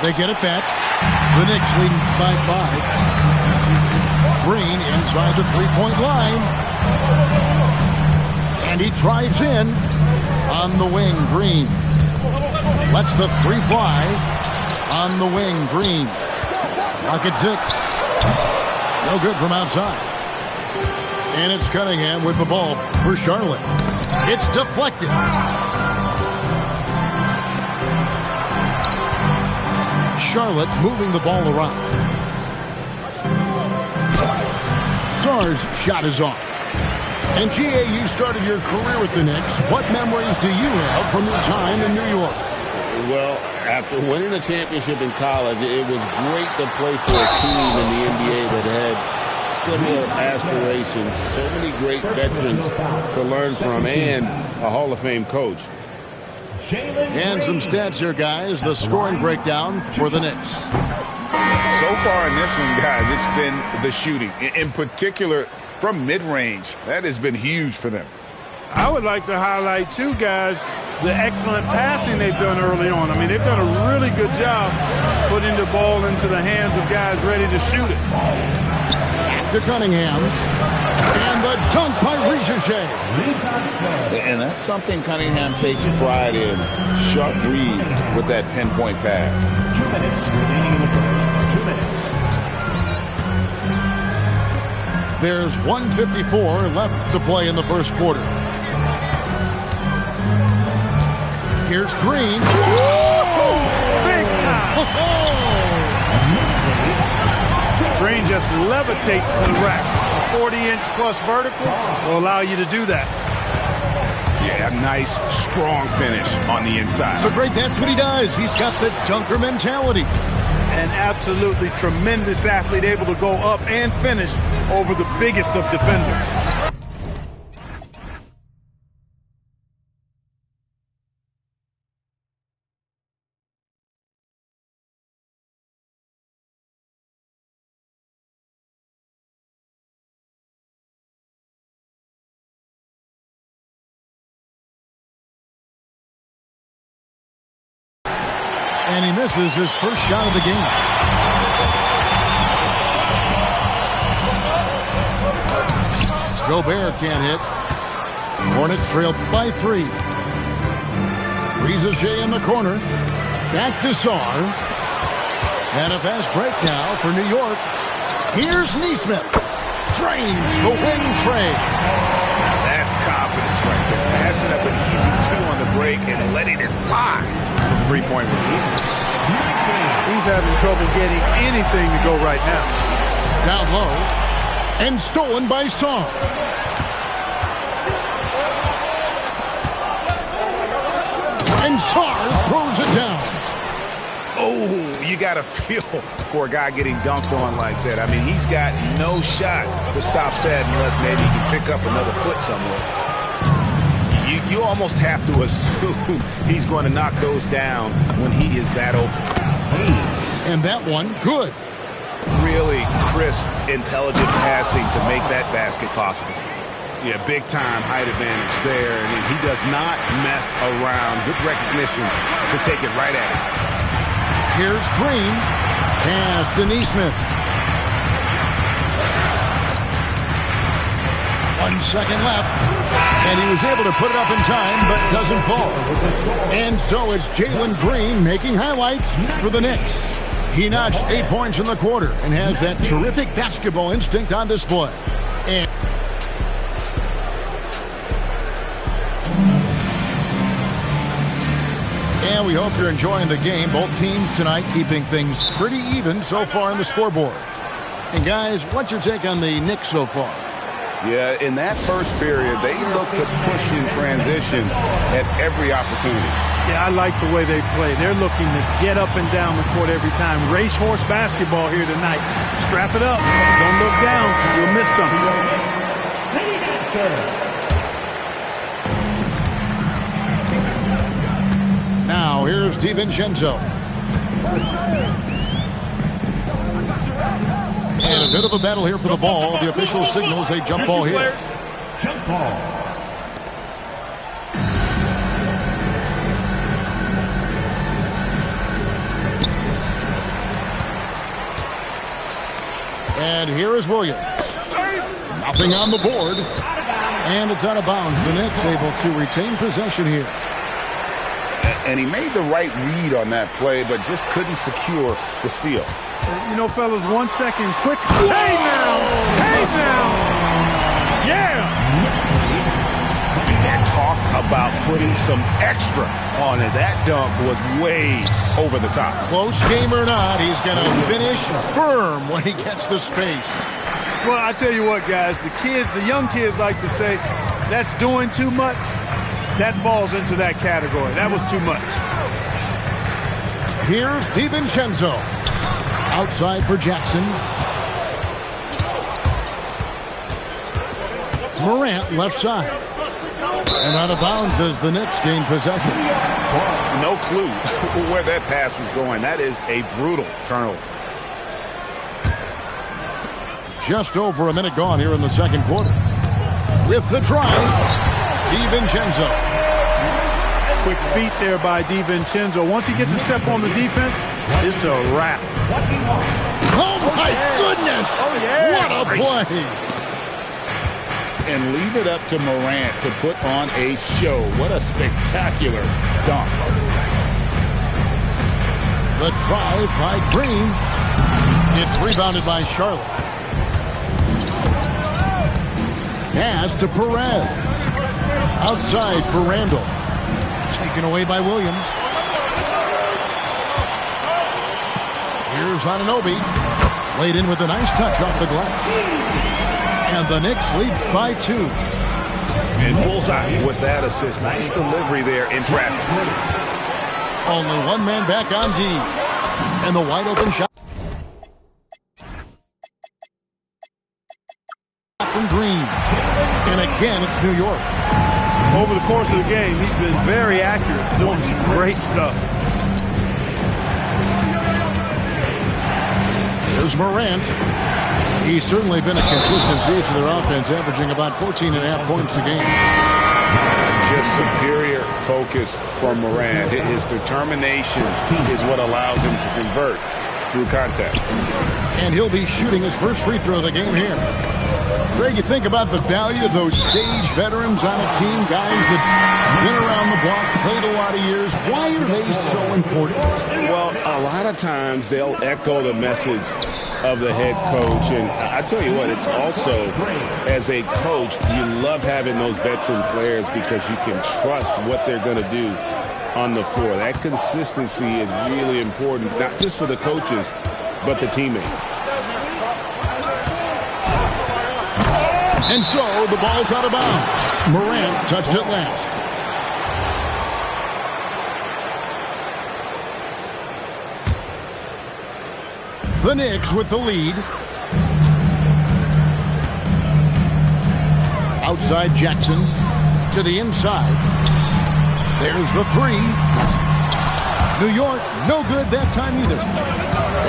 Speaker 13: They get it back. The Knicks leading by 5. Green inside the three-point line. And he drives in on the wing, Green. Lets the three fly on the wing, Green. Clock at 6. No good from outside. And it's Cunningham with the ball for Charlotte. It's deflected. Charlotte moving the ball around. Sarr's shot is off. And G.A., you started your career with the Knicks. What memories do you have from your time in New York?
Speaker 15: Well, after winning a championship in college, it was great to play for a team in the NBA that had similar aspirations, so many great veterans to learn from, and a Hall of Fame coach.
Speaker 13: And some stats here, guys. The scoring breakdown for the Knicks.
Speaker 14: So far in this one, guys, it's been the shooting. In particular, from mid-range. That has been huge for them.
Speaker 8: I would like to highlight, too, guys, the excellent passing they've done early on. I mean, they've done a really good job putting the ball into the hands of guys ready to shoot it.
Speaker 13: To Cunningham. And the dunk by Rizachet.
Speaker 15: And that's something Cunningham takes pride in. Sharp read with that pinpoint pass.
Speaker 6: 2 minutes remaining in the first. 2 minutes.
Speaker 13: There's 1:54 left to play in the first quarter. Here's Green.
Speaker 8: Big time. Green just levitates to the rack. A 40-inch plus vertical will allow you to do that.
Speaker 14: Yeah, a nice, strong finish on the inside.
Speaker 13: But great, that's what he does. He's got the dunker mentality.
Speaker 8: An absolutely tremendous athlete, able to go up and finish over the biggest of defenders.
Speaker 13: And he misses his first shot of the game. Gobert can't hit. Hornets trail by 3. Rizachet in the corner. Back to Sarr. And a fast break now for New York. Here's Nesmith. Drains the wing trade.
Speaker 14: That's confidence right there. Passing up an easy 2 on the break and letting it fly. 3-point range.
Speaker 8: He's having trouble getting anything to go right now.
Speaker 13: Down low. And stolen by Song. And Sarr throws it down.
Speaker 14: Oh, you got to feel for a guy getting dunked on like that. I mean, he's got no shot to stop that unless maybe he can pick up another foot somewhere. You almost have to assume he's going to knock those down when he is that open.
Speaker 13: And that one, good.
Speaker 14: Really crisp, intelligent passing to make that basket possible. Yeah, big time height advantage there. And he does not mess around. Good recognition to take it right at him.
Speaker 13: Here's Green. Pass to Nesmith. 1 second left. And he was able to put it up in time, but doesn't fall. And so it's Jalen Green making highlights for the Knicks. He notched 8 points in the quarter and has that terrific basketball instinct on display. And we hope you're enjoying the game. Both teams tonight keeping things pretty even so far in the scoreboard. And guys, what's your take on the Knicks so far?
Speaker 14: Yeah, in that first period, they look to push in transition at every opportunity.
Speaker 8: Yeah, I like the way they play. They're looking to get up and down the court every time. Racehorse basketball here tonight. Strap it up. Don't look down. You'll miss something.
Speaker 13: Now, here's DiVincenzo. And a bit of a battle here for the ball. The official signals a jump ball here.
Speaker 6: Jump ball.
Speaker 13: And here is Williams. Nothing on the board. And it's out of bounds. The Knicks able to retain possession here.
Speaker 14: And he made the right read on that play, but just couldn't secure the steal.
Speaker 8: You know, fellas, 1 second quick. Hey now! Hey now! Yeah!
Speaker 14: And talk about putting some extra on it. That dunk was way over the top.
Speaker 13: Close game or not, he's going to finish firm when he gets the space.
Speaker 8: Well, I tell you what, guys, the young kids like to say, that's doing too much. That falls into that category. That was too much.
Speaker 13: Here's DiVincenzo. Outside for Jackson. Morant left side. And out of bounds as the Knicks gain possession.
Speaker 14: No clue where that pass was going. That is a brutal turnover.
Speaker 13: Just over a minute gone here in the second quarter. With the drive, DiVincenzo.
Speaker 8: Quick feet there by DiVincenzo. Once he gets a step on the defense, it's a wrap.
Speaker 13: Oh, my goodness! What a play!
Speaker 14: And leave it up to Morant to put on a show. What a spectacular dunk.
Speaker 13: The drive by Green. It's rebounded by Charlotte. Pass to Perez. Outside for Randall. Taken away by Williams. Here's Anunoby. Laid in with a nice touch off the glass. And the Knicks lead by 2.
Speaker 14: And bullseye with that assist. Nice delivery there in traffic.
Speaker 13: Only one man back on D. And the wide open shot from Green. And again, it's New York.
Speaker 8: Over the course of the game, he's been very accurate, doing some great stuff.
Speaker 13: There's Morant. He's certainly been a consistent piece of their offense, averaging about 14.5 points a game.
Speaker 14: Just superior focus from Morant. His determination is what allows him to convert through contact.
Speaker 13: And he'll be shooting his first free throw of the game here. Greg, you think about the value of those sage veterans on a team, guys that been around the block, played a lot of years. Why are they so important?
Speaker 14: Well, a lot of times they'll echo the message of the head coach. And I tell you what, it's also, as a coach, you love having those veteran players because you can trust what they're going to do on the floor. That consistency is really important, not just for the coaches, but the teammates.
Speaker 13: And so the ball's out of bounds. Morant touched it last. The Knicks with the lead. Outside Jackson to the inside. There's the three. New York, no good that time either.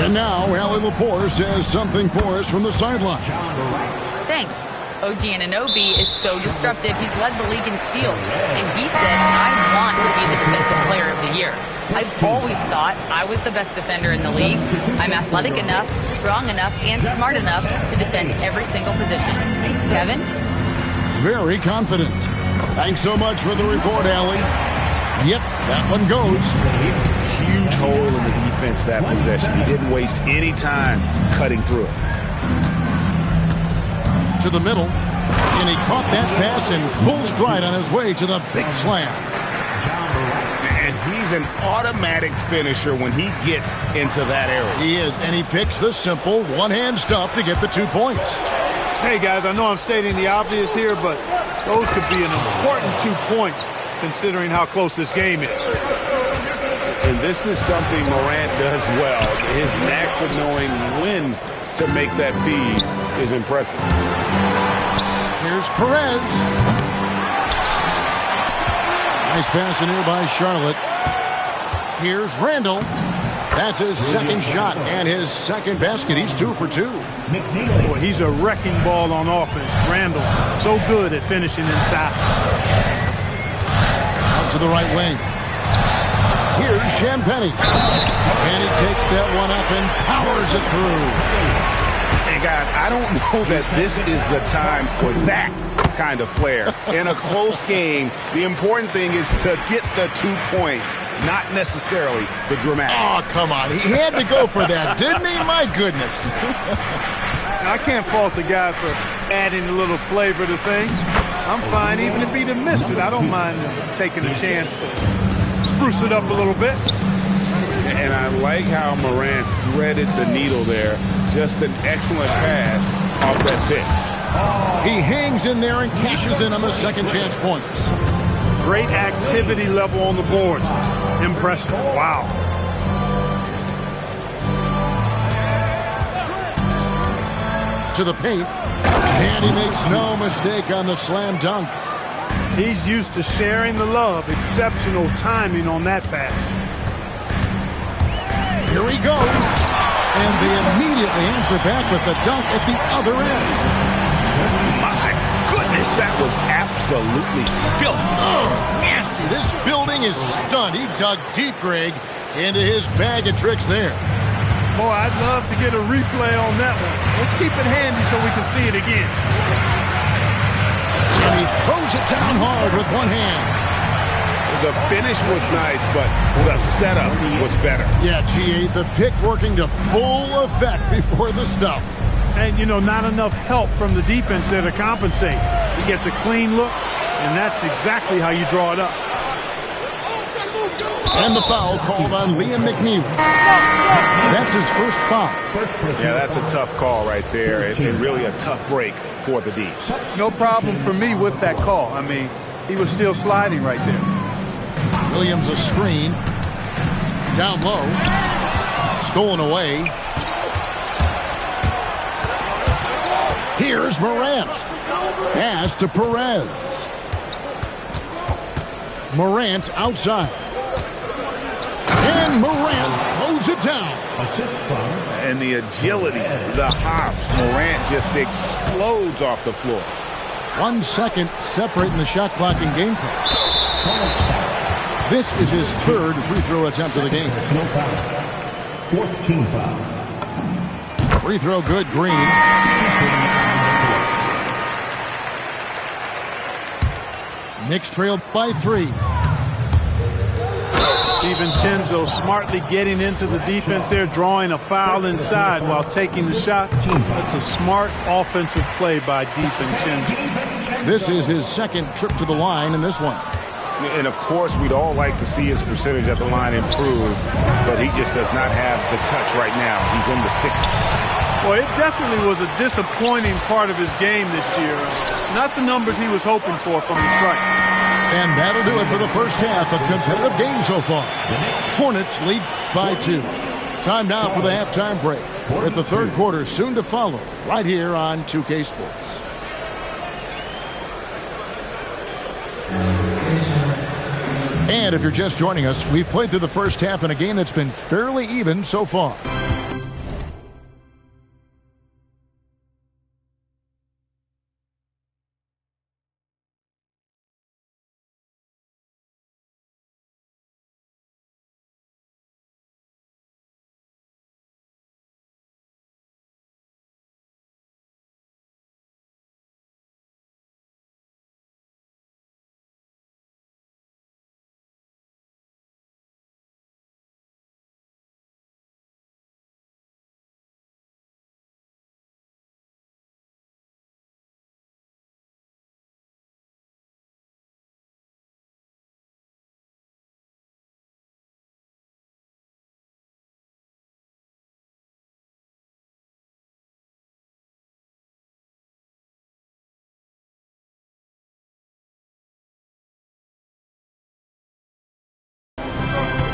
Speaker 13: And now Allie LaForce has something for us from the sideline.
Speaker 3: Thanks. OG Anunoby is so disruptive. He's led the league in steals. And he said, I want to be the defensive player of the year. I've always thought I was the best defender in the league. I'm athletic enough, strong enough, and smart enough to defend every single position. Kevin?
Speaker 13: Very confident. Thanks so much for the report, Allie. Yep, that one goes.
Speaker 14: Huge hole in the defense that possession. He didn't waste any time cutting through it.
Speaker 13: to the middle, and he caught that pass in full stride on his way to the big slam.
Speaker 14: And he's an automatic finisher when he gets into that area.
Speaker 13: He is, and he picks the simple one-hand stuff to get the 2 points.
Speaker 8: Hey, guys, I know I'm stating the obvious here, but those could be an important 2 points considering how close this game is.
Speaker 14: And this is something Morant does well. His knack for knowing when to make that feed is impressive.
Speaker 13: Here's Perez. Nice pass in here by Charlotte. Here's Randall. That's his second shot and his second basket. He's 2 for 2.
Speaker 8: Boy, he's a wrecking ball on offense. Randall, so good at finishing inside.
Speaker 13: Out to the right wing. Here's Champagnie. And he takes that one up and powers it through.
Speaker 14: And guys, I don't know that this is the time for that kind of flair. In a close game, the important thing is to get the 2 points, not necessarily the dramatics.
Speaker 13: Oh, come on. He had to go for that, didn't he? My goodness.
Speaker 8: I can't fault the guy for adding a little flavor to things. I'm fine even if he'd have missed it. I don't mind taking a chance to spruce it up a little bit.
Speaker 14: And I like how Morant threaded the needle there. Just an excellent pass off that pick.
Speaker 13: He hangs in there and cashes in on the second chance points.
Speaker 8: Great activity level on the board. Impressive. Wow.
Speaker 13: To the paint. And he makes no mistake on the slam dunk.
Speaker 8: He's used to sharing the love. Exceptional timing on that pass.
Speaker 13: Here he goes. And they immediately answer back with the dunk at the other end.
Speaker 14: My goodness, that was absolutely filthy.
Speaker 13: Oh, nasty. This building is stunned. He dug deep, Greg, into his bag of tricks there.
Speaker 8: Boy, I'd love to get a replay on that one. Let's keep it handy so we can see it again.
Speaker 13: And he throws it down hard with one hand.
Speaker 14: The finish was nice, but the setup was better.
Speaker 13: Yeah, G.A., the pick working to full effect before the stuff.
Speaker 8: And, you know, not enough help from the defense there to compensate. He gets a clean look, and that's exactly how you draw it up.
Speaker 13: And the foul called on Liam McNeil. That's his first foul.
Speaker 14: Yeah, that's a tough call right there, and really a tough break for the D's.
Speaker 8: No problem for me with that call. I mean, he was still sliding right there.
Speaker 13: Williams a screen. Down low. Stolen away. Here's Morant. Pass to Perez. Morant outside. And Morant throws it down.
Speaker 14: And the agility, the hops, Morant just explodes off the floor.
Speaker 13: 1 second separating the shot clock and game clock. This is his third free throw attempt of the game.
Speaker 6: No foul. Fourth team foul.
Speaker 13: Free throw good, Green. Knicks trailed by 3.
Speaker 8: DiVincenzo smartly getting into the defense there, drawing a foul inside while taking the shot. That's a smart offensive play by DiVincenzo.
Speaker 13: This is his second trip to the line in this one.
Speaker 14: And, of course, we'd all like to see his percentage at the line improve, but he just does not have the touch right now. He's in the 60s.
Speaker 8: Well, it definitely was a disappointing part of his game this year. Not the numbers he was hoping for from the strike.
Speaker 13: And that'll do it for the first half. A competitive game so far. Hornets lead by 2. Time now for the halftime break, with the third quarter soon to follow, right here on 2K Sports. And if you're just joining us, we've played through the first half in a game that's been fairly even so far.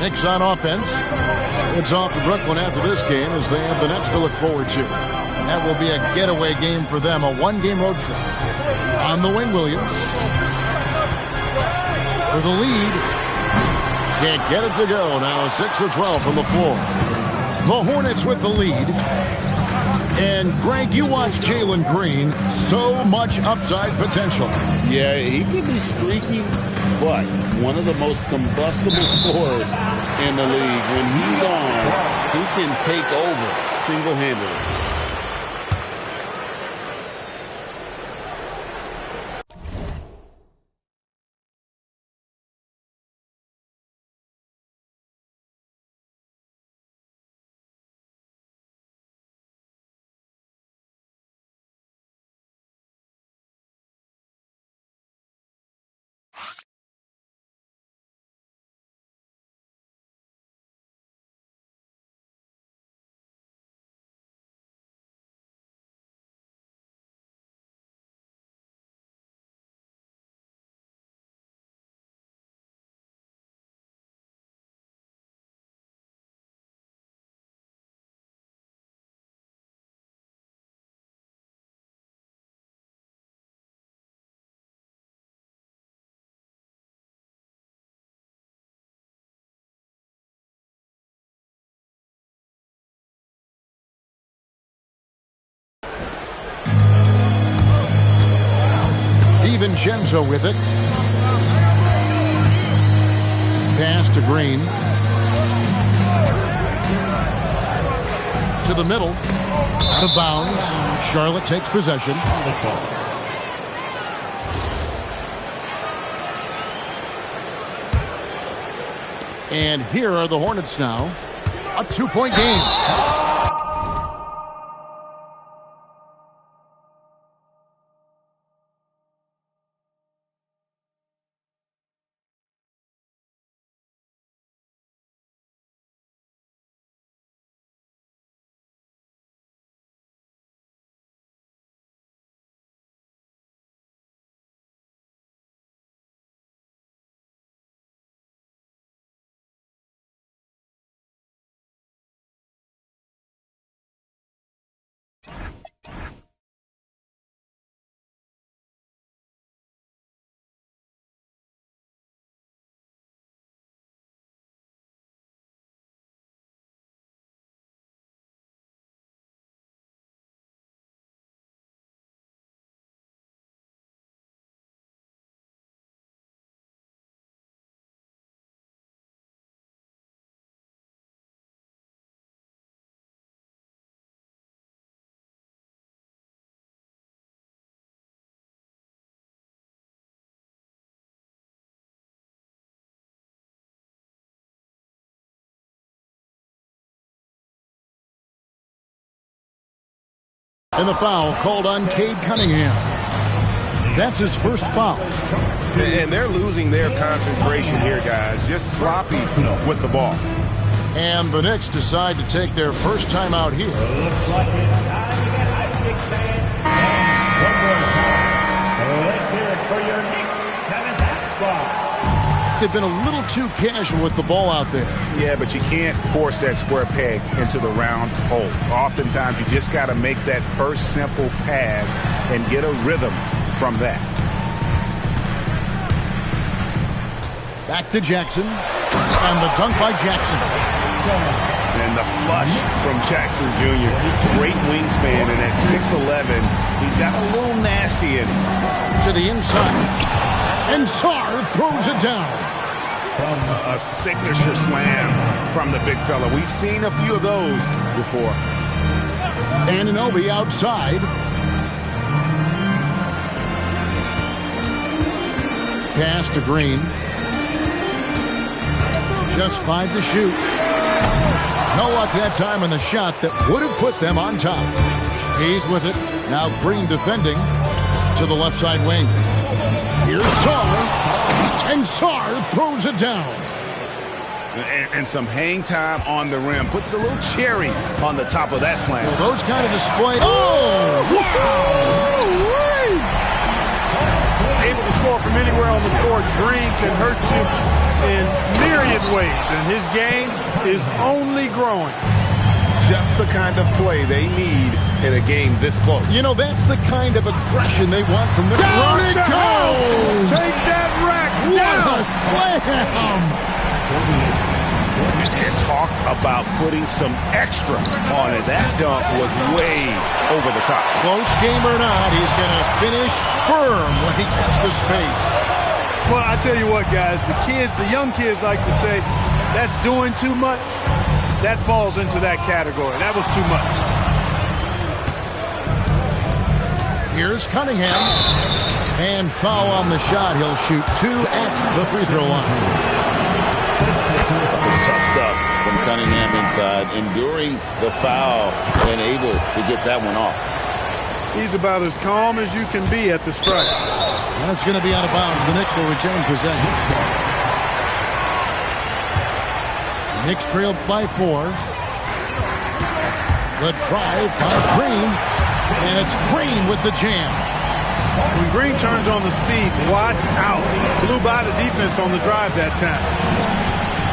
Speaker 13: Knicks on offense. It's off to Brooklyn after this game as they have the Nets to look forward to. That will be a getaway game for them, a one-game road trip. On the wing, Williams. For the lead. Can't get it to go. Now 6 of 12 from the floor. The Hornets with the lead. And, Greg, you watch Jalen Green. So much upside potential.
Speaker 15: Yeah, he could be streaky, but one of the most combustible scorers in the league. When he's on, he can take over single-handedly.
Speaker 13: DiVincenzo with it. Pass to Green. To the middle. Out of bounds. Charlotte takes possession. And here are the Hornets now. A 2-point game. And the foul called on Cade Cunningham. That's his first foul.
Speaker 14: And they're losing their concentration here, guys. Just sloppy with the ball.
Speaker 13: And the Knicks decide to take their first time out here.
Speaker 6: Looks like it's time to get hyped, Knicks fans. One more time. Let's hear it for your Knicks 7th squad.
Speaker 13: They've been a little too casual with the ball out there.
Speaker 14: Yeah, but you can't force that square peg into the round hole. Oftentimes, you just got to make that first simple pass and get a rhythm from that.
Speaker 13: Back to Jackson. And the dunk by Jackson.
Speaker 14: And the flush from Jackson Jr. Great wingspan, and at 6'11", he's got a little nasty in him.
Speaker 13: To the inside. And Sarr throws it down.
Speaker 14: A signature slam from the big fella. We've seen a few of those before.
Speaker 13: Anunoby outside. Pass to Green. Just 5 to shoot. No luck that time on the shot that would have put them on top. He's with it. Now Green defending to the left side wing. Here's Sarr. And Sarr throws it down.
Speaker 14: And some hang time on the rim. Puts a little cherry on the top of that slam.
Speaker 13: Well, those kind of displays. Oh! Wow!
Speaker 8: Able to score from anywhere on the court. Green can hurt you in myriad ways, and his game is only growing.
Speaker 14: Just the kind of play they need in a game this close.
Speaker 13: You know, that's the kind of aggression they want from this. Down it goes!
Speaker 8: Take that rack down!
Speaker 13: What a slam!
Speaker 14: You can talk about putting some extra on it. That dunk was way over the top.
Speaker 13: Close game or not, he's going to finish firm when he gets the space.
Speaker 8: Well, I tell you what, guys, the young kids like to say, that's doing too much. That falls into that category. That was too much.
Speaker 13: Here's Cunningham. And foul on the shot. He'll shoot 2 at the free throw line.
Speaker 15: Tough stuff from Cunningham inside, enduring the foul and able to get that one off.
Speaker 8: He's about as calm as you can be at the strike.
Speaker 13: That's going to be out of bounds. The Knicks will retain possession. Knicks trailed by 4. The drive by Green. And it's Green with the jam.
Speaker 8: When Green turns on the speed, watch out. Blew by the defense on the drive that time.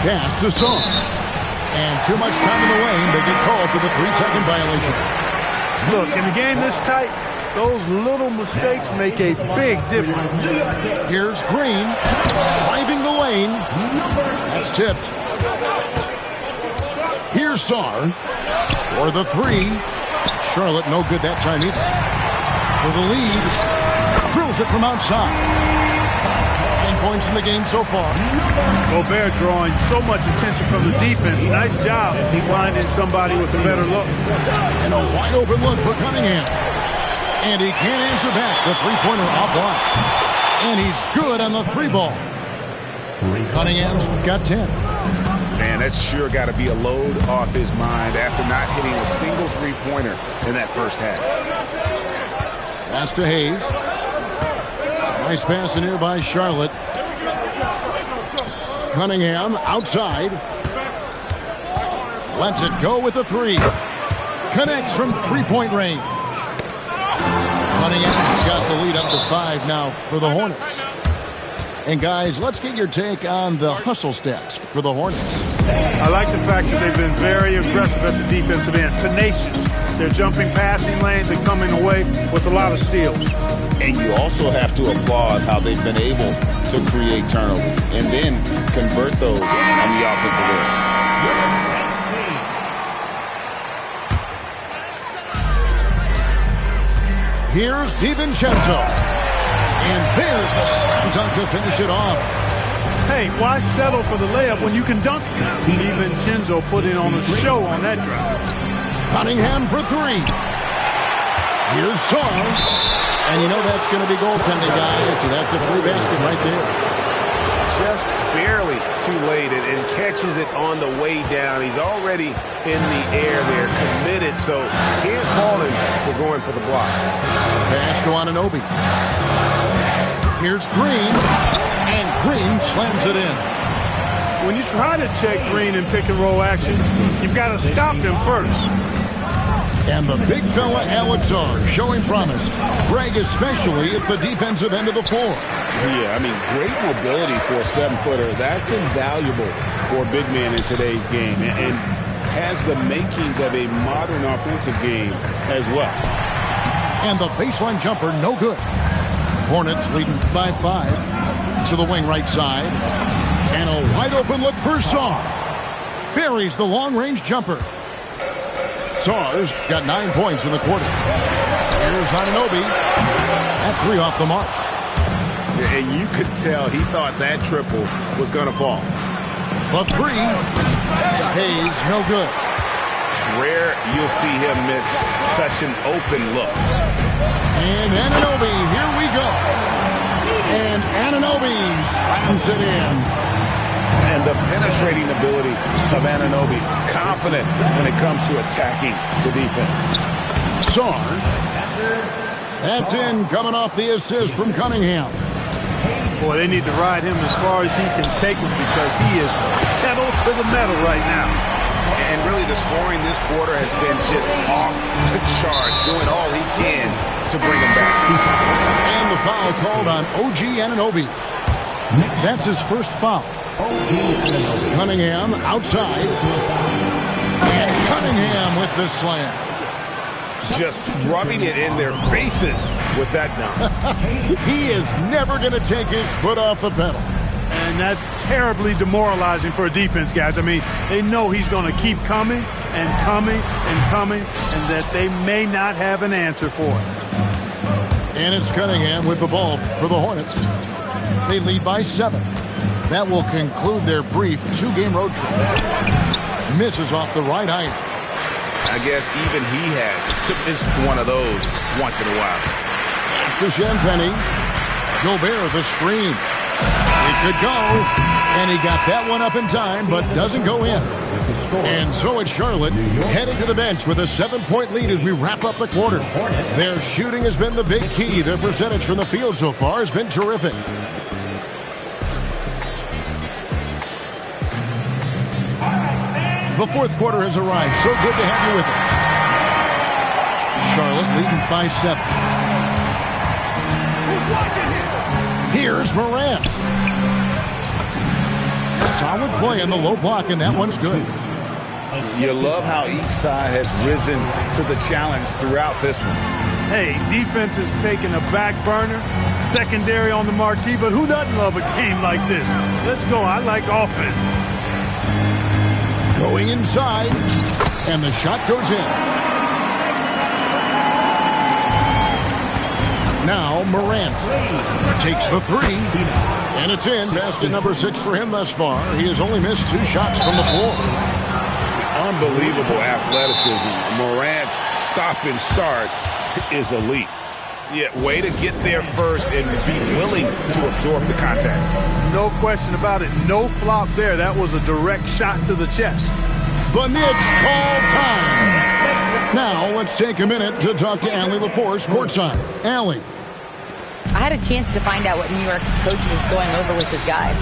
Speaker 13: Pass to Song. And too much time in the lane. They get called for the 3-second violation.
Speaker 8: Look, in a game this tight, those little mistakes make a big difference.
Speaker 13: Here's Green. Driving the lane. That's tipped. Here's Sarr for the 3. Charlotte no good that time either. For the lead, drills it from outside. 10 points in the game so far.
Speaker 8: Gobert drawing so much attention from the defense. Nice job finding somebody with a better look.
Speaker 13: And a wide open look for Cunningham. And he can't answer back. The three-pointer offline. And he's good on the 3 ball. Cunningham's got 10.
Speaker 14: Man, that's sure got to be a load off his mind after not hitting a single three-pointer in that first half.
Speaker 13: Pass to Hayes. Some nice pass in here by Charlotte. Cunningham outside. Lets it go with the 3. Connects from three-point range. Cunningham's got the lead up to 5 now for the Hornets. And guys, let's get your take on the hustle stats for the Hornets.
Speaker 8: I like the fact that they've been very aggressive at the defensive end. Tenacious. They're jumping passing lanes and coming away with a lot of steals.
Speaker 15: And you also have to applaud how they've been able to create turnovers and then convert those on the offensive end.
Speaker 13: Here's DiVincenzo. And there's the slam dunk to finish it off.
Speaker 8: Hey, why settle for the layup when you can dunk it? DiVincenzo put in on a show on that drive.
Speaker 13: Cunningham for 3. Here's Sarr. And you know that's going to be goaltending, guys. So that's a free basket right there.
Speaker 14: Just barely too late and catches it on the way down. He's already in the air there, committed, so can't call him for going for the block.
Speaker 13: Pass to Anunoby. Here's Green, and Green slams it in.
Speaker 8: When you try to check Green in pick and roll action, you've got to stop him first.
Speaker 13: And the big fella Alex Sarr showing promise. Greg especially at the defensive end of the floor.
Speaker 14: Yeah, I mean, great mobility for a 7-footer. That's invaluable for a big man in today's game, and has the makings of a modern offensive game as well.
Speaker 13: And the baseline jumper, no good. Hornets leading by 5 to the wing right side. And a wide open look for Sarr. Buries the long-range jumper. Sarr's got 9 points in the quarter. Here's Anunoby. At 3 off the mark.
Speaker 14: And you could tell he thought that triple was going to fall.
Speaker 13: The 3. Hayes, no good.
Speaker 14: Rare you'll see him miss such an open look.
Speaker 13: And Anunoby, here we go. And Anunoby slams it in.
Speaker 14: And the penetrating ability of Anunoby, confident when it comes to attacking the defense.
Speaker 13: Sarr. That's in, coming off the assist from Cunningham.
Speaker 8: Boy, they need to ride him as far as he can take him because he is pedal to the metal right now.
Speaker 14: And really the scoring this quarter has been just off the charts, doing all he can to bring him back.
Speaker 13: And the foul called on OG Anunoby. That's his first foul. Cunningham outside. And Cunningham with the slam.
Speaker 14: Just rubbing it in their faces with that dunk.
Speaker 13: He is never going to take his foot off the pedal.
Speaker 8: And that's terribly demoralizing for a defense, guys. I mean, they know he's going to keep coming and coming and coming, and that they may not have an answer for it.
Speaker 13: And it's Cunningham with the ball for the Hornets. They lead by 7. That will conclude their brief 2-game road trip. Misses off the right iron.
Speaker 14: I guess even he has to miss one of those once in a while.
Speaker 13: To Champagny. Gobert the screen. It could go. And he got that one up in time, but doesn't go in. And so it's Charlotte heading to the bench with a 7-point lead as we wrap up the quarter. Their shooting has been the big key. Their percentage from the field so far has been terrific. The fourth quarter has arrived. So good to have you with us. Charlotte leading by 7. Here's Morant. Solid play in the low block, and that one's good.
Speaker 14: You love how each side has risen to the challenge throughout this one.
Speaker 8: Hey, defense is taking a back burner, secondary on the marquee, but who doesn't love a game like this? Let's go. I like offense.
Speaker 13: Going inside, and the shot goes in. Now Morant takes the 3, and it's in. Basket number 6 for him thus far. He has only missed 2 shots from the floor.
Speaker 14: Unbelievable athleticism. Morant's stop and start is elite. Yeah, way to get there first and be willing to absorb the contact.
Speaker 8: No question about it. No flop there. That was a direct shot to the chest.
Speaker 13: The Knicks call time. Now let's take a minute to talk to Allie LaForce courtside. Allie.
Speaker 3: I had a chance to find out what New York's coach was going over with his guys.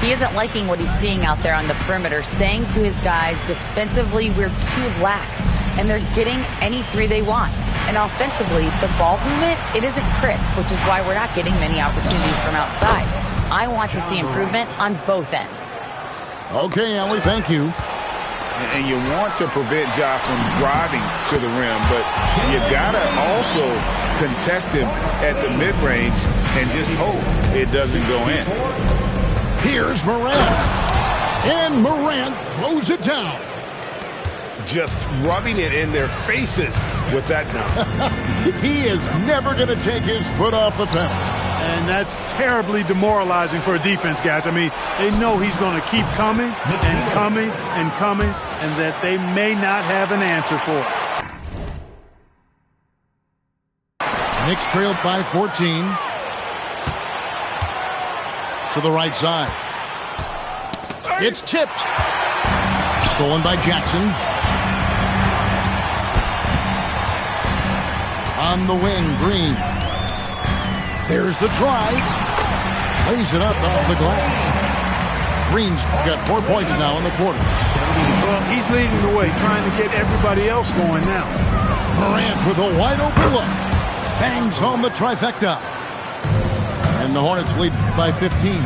Speaker 3: He isn't liking what he's seeing out there on the perimeter, saying to his guys, defensively, we're too lax, and they're getting any 3 they want. And offensively, the ball movement, it isn't crisp, which is why we're not getting many opportunities from outside. I want to see improvement on both ends.
Speaker 13: Okay, Allie, thank you.
Speaker 14: And you want to prevent Ja from driving to the rim, but you gotta also contest him at the mid-range and just hope it doesn't go in.
Speaker 13: Here's Morant. And Morant throws it down.
Speaker 14: Just rubbing it in their faces with that dunk.
Speaker 13: He is never going to take his foot off the pedal.
Speaker 8: And that's terribly demoralizing for a defense, guys. I mean, they know he's going to keep coming and coming and coming, and that they may not have an answer for it.
Speaker 13: Knicks trailed by 14. To the right side. It's tipped. Stolen by Jackson. On the wing, Green. There's the drive. Lays it up off the glass. Green's got 4 points now in the quarter.
Speaker 8: Well, he's leading the way, trying to get everybody else going now.
Speaker 13: Morant with a wide open look. Bangs home the trifecta. And the Hornets lead by 15.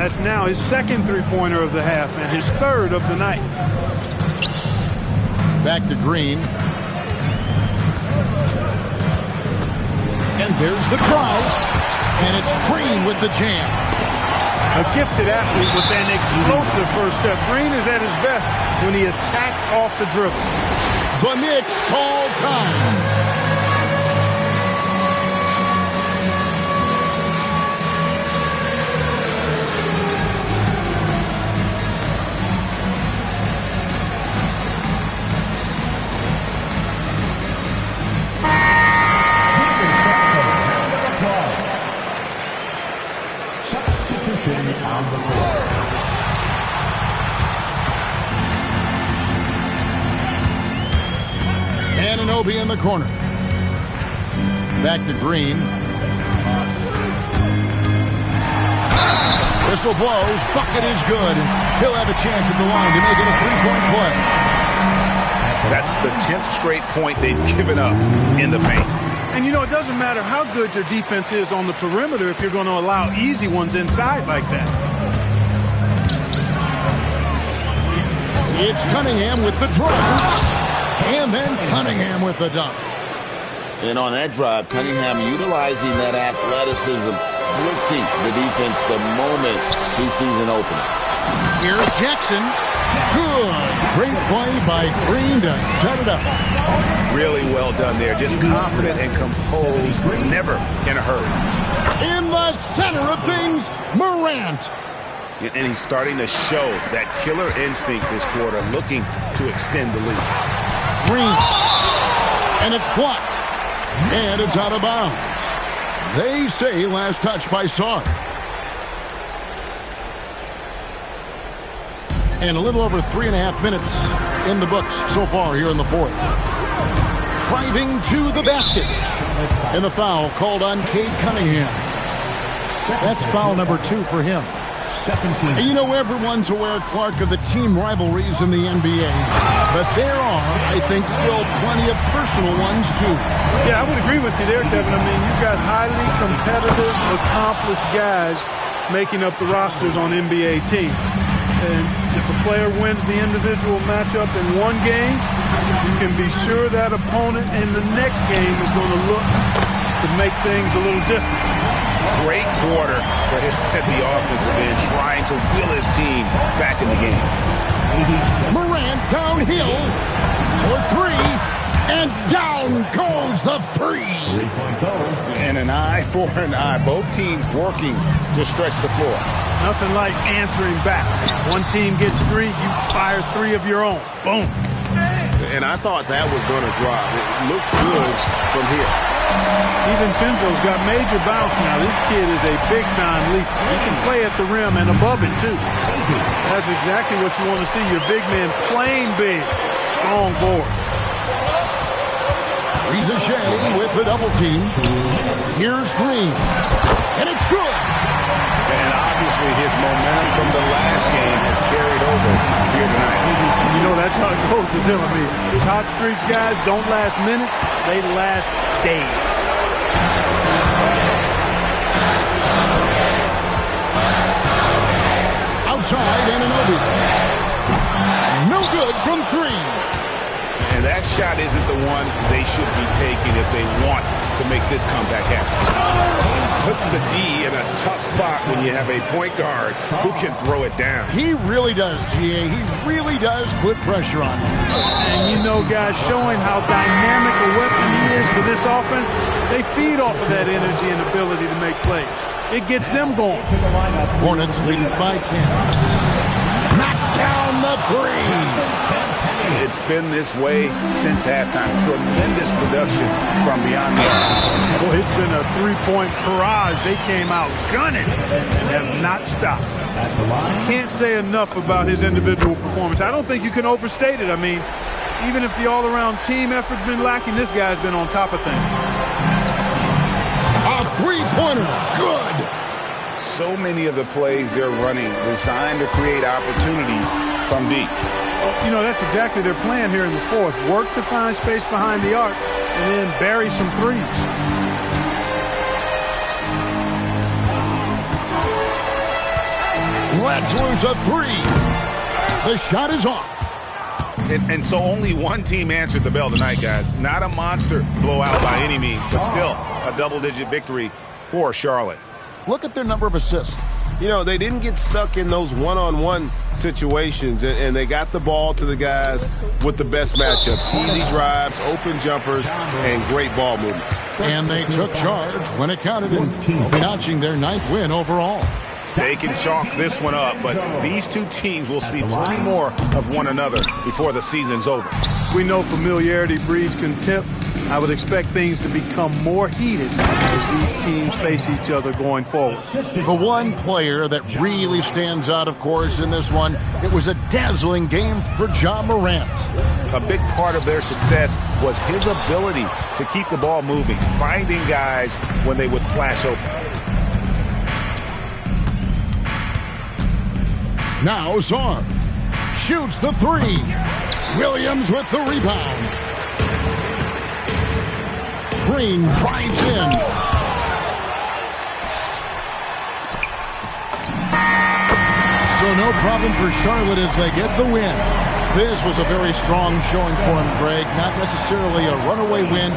Speaker 8: That's now his second three-pointer of the half and his third of the night.
Speaker 13: Back to Green. And there's the drive. And it's Green with the jam.
Speaker 8: A gifted athlete with an explosive first step. Green is at his best when he attacks off the dribble.
Speaker 13: The Knicks call time. Anunoby in the corner. Back to Green. Whistle blows. Bucket is good. He'll have a chance at the line to make it a three-point play.
Speaker 14: That's the 10th straight point they've given up in the paint.
Speaker 8: And, you know, it doesn't matter how good your defense is on the perimeter if you're going to allow easy ones inside like that.
Speaker 13: It's Cunningham with the drive. And then Cunningham with the dunk.
Speaker 15: And on that drive, Cunningham utilizing that athleticism, blitzing the defense the moment he sees an opening.
Speaker 13: Here's Jackson. Good. Great play by Green to set it up.
Speaker 14: Really well done there. Just confident and composed, never in a hurry.
Speaker 13: In the center of things, Morant.
Speaker 14: And he's starting to show that killer instinct this quarter, looking to extend the lead.
Speaker 13: Green. And it's blocked. And it's out of bounds. They say last touch by Sarr. And a little over 3.5 minutes in the books so far here in the fourth. Driving to the basket. And the foul called on Cade Cunningham. That's foul number 2 for him. And you know, everyone's aware, Clark, of the team rivalries in the NBA. But there are, I think, still plenty of personal ones, too.
Speaker 8: Yeah, I would agree with you there, Kevin. I mean, you've got highly competitive, accomplished guys making up the rosters on NBA teams. And if a player wins the individual matchup in one game, you can be sure that opponent in the next game is going to look to make things a little different.
Speaker 14: Great quarter for him at the offensive end, trying to will his team back in the game.
Speaker 13: Morant downhill for 3, and down goes the free.
Speaker 14: And an eye for an eye. Both teams working to stretch the floor.
Speaker 8: Nothing like answering back. One team gets 3, you fire 3 of your own. Boom.
Speaker 14: And I thought that was going to drop. It looked good from here.
Speaker 8: DiVincenzo's got major bounce now. This kid is a big-time leaper. He can play at the rim and above it, too. That's exactly what you want to see. Your big man playing big. Strong board.
Speaker 13: Rizachet with the double team. Here's Green. And it's good.
Speaker 14: And obviously his momentum from the last game has carried over here tonight.
Speaker 8: You know, that's how it goes with him. I mean, these hot streaks guys don't last minutes. They last days.
Speaker 13: Outside, Anunoby. No good from 3.
Speaker 14: And that shot isn't the one they should be taking if they want to make this comeback happen. Puts the D in a tough spot when you have a point guard who can throw it down.
Speaker 13: He really does, GA. He really does put pressure on him.
Speaker 8: And you know, guys, showing how dynamic a weapon he is for this offense, they feed off of that energy and ability to make plays. It gets them going.
Speaker 13: Hornets leading by 10. Knocks down the 3.
Speaker 14: It's been this way since halftime. Tremendous production from beyond the arc.
Speaker 8: Well, it's been a 3-point barrage. They came out gunning and have not stopped. Can't say enough about his individual performance. I don't think you can overstate it. I mean, even if the all-around team effort's been lacking, this guy's been on top of things.
Speaker 13: A 3-pointer. Good.
Speaker 14: So many of the plays they're running designed to create opportunities from deep.
Speaker 8: You know, that's exactly their plan here in the fourth. Work to find space behind the arc and then bury some threes.
Speaker 13: Let's lose a 3. The shot is off.
Speaker 14: And so only one team answered the bell tonight, guys. Not a monster blowout by any means, but still a double-digit victory for Charlotte.
Speaker 13: Look at their number of assists.
Speaker 16: You know, they didn't get stuck in those one-on-one situations, and they got the ball to the guys with the best matchups. Easy drives, open jumpers, and great ball movement.
Speaker 13: And they took charge when it counted, and notching their 9th win overall.
Speaker 14: They can chalk this one up, but these two teams will see plenty more of one another before the season's over.
Speaker 8: We know familiarity breeds contempt. I would expect things to become more heated as these teams face each other going forward.
Speaker 13: The one player that really stands out, of course, in this one, it was a dazzling game for Ja Morant.
Speaker 14: A big part of their success was his ability to keep the ball moving, finding guys when they would flash open.
Speaker 13: Now Sarr shoots the 3. Williams with the rebound. Green drives in. So no problem for Charlotte as they get the win. This was a very strong showing for him, Greg. Not necessarily a runaway win,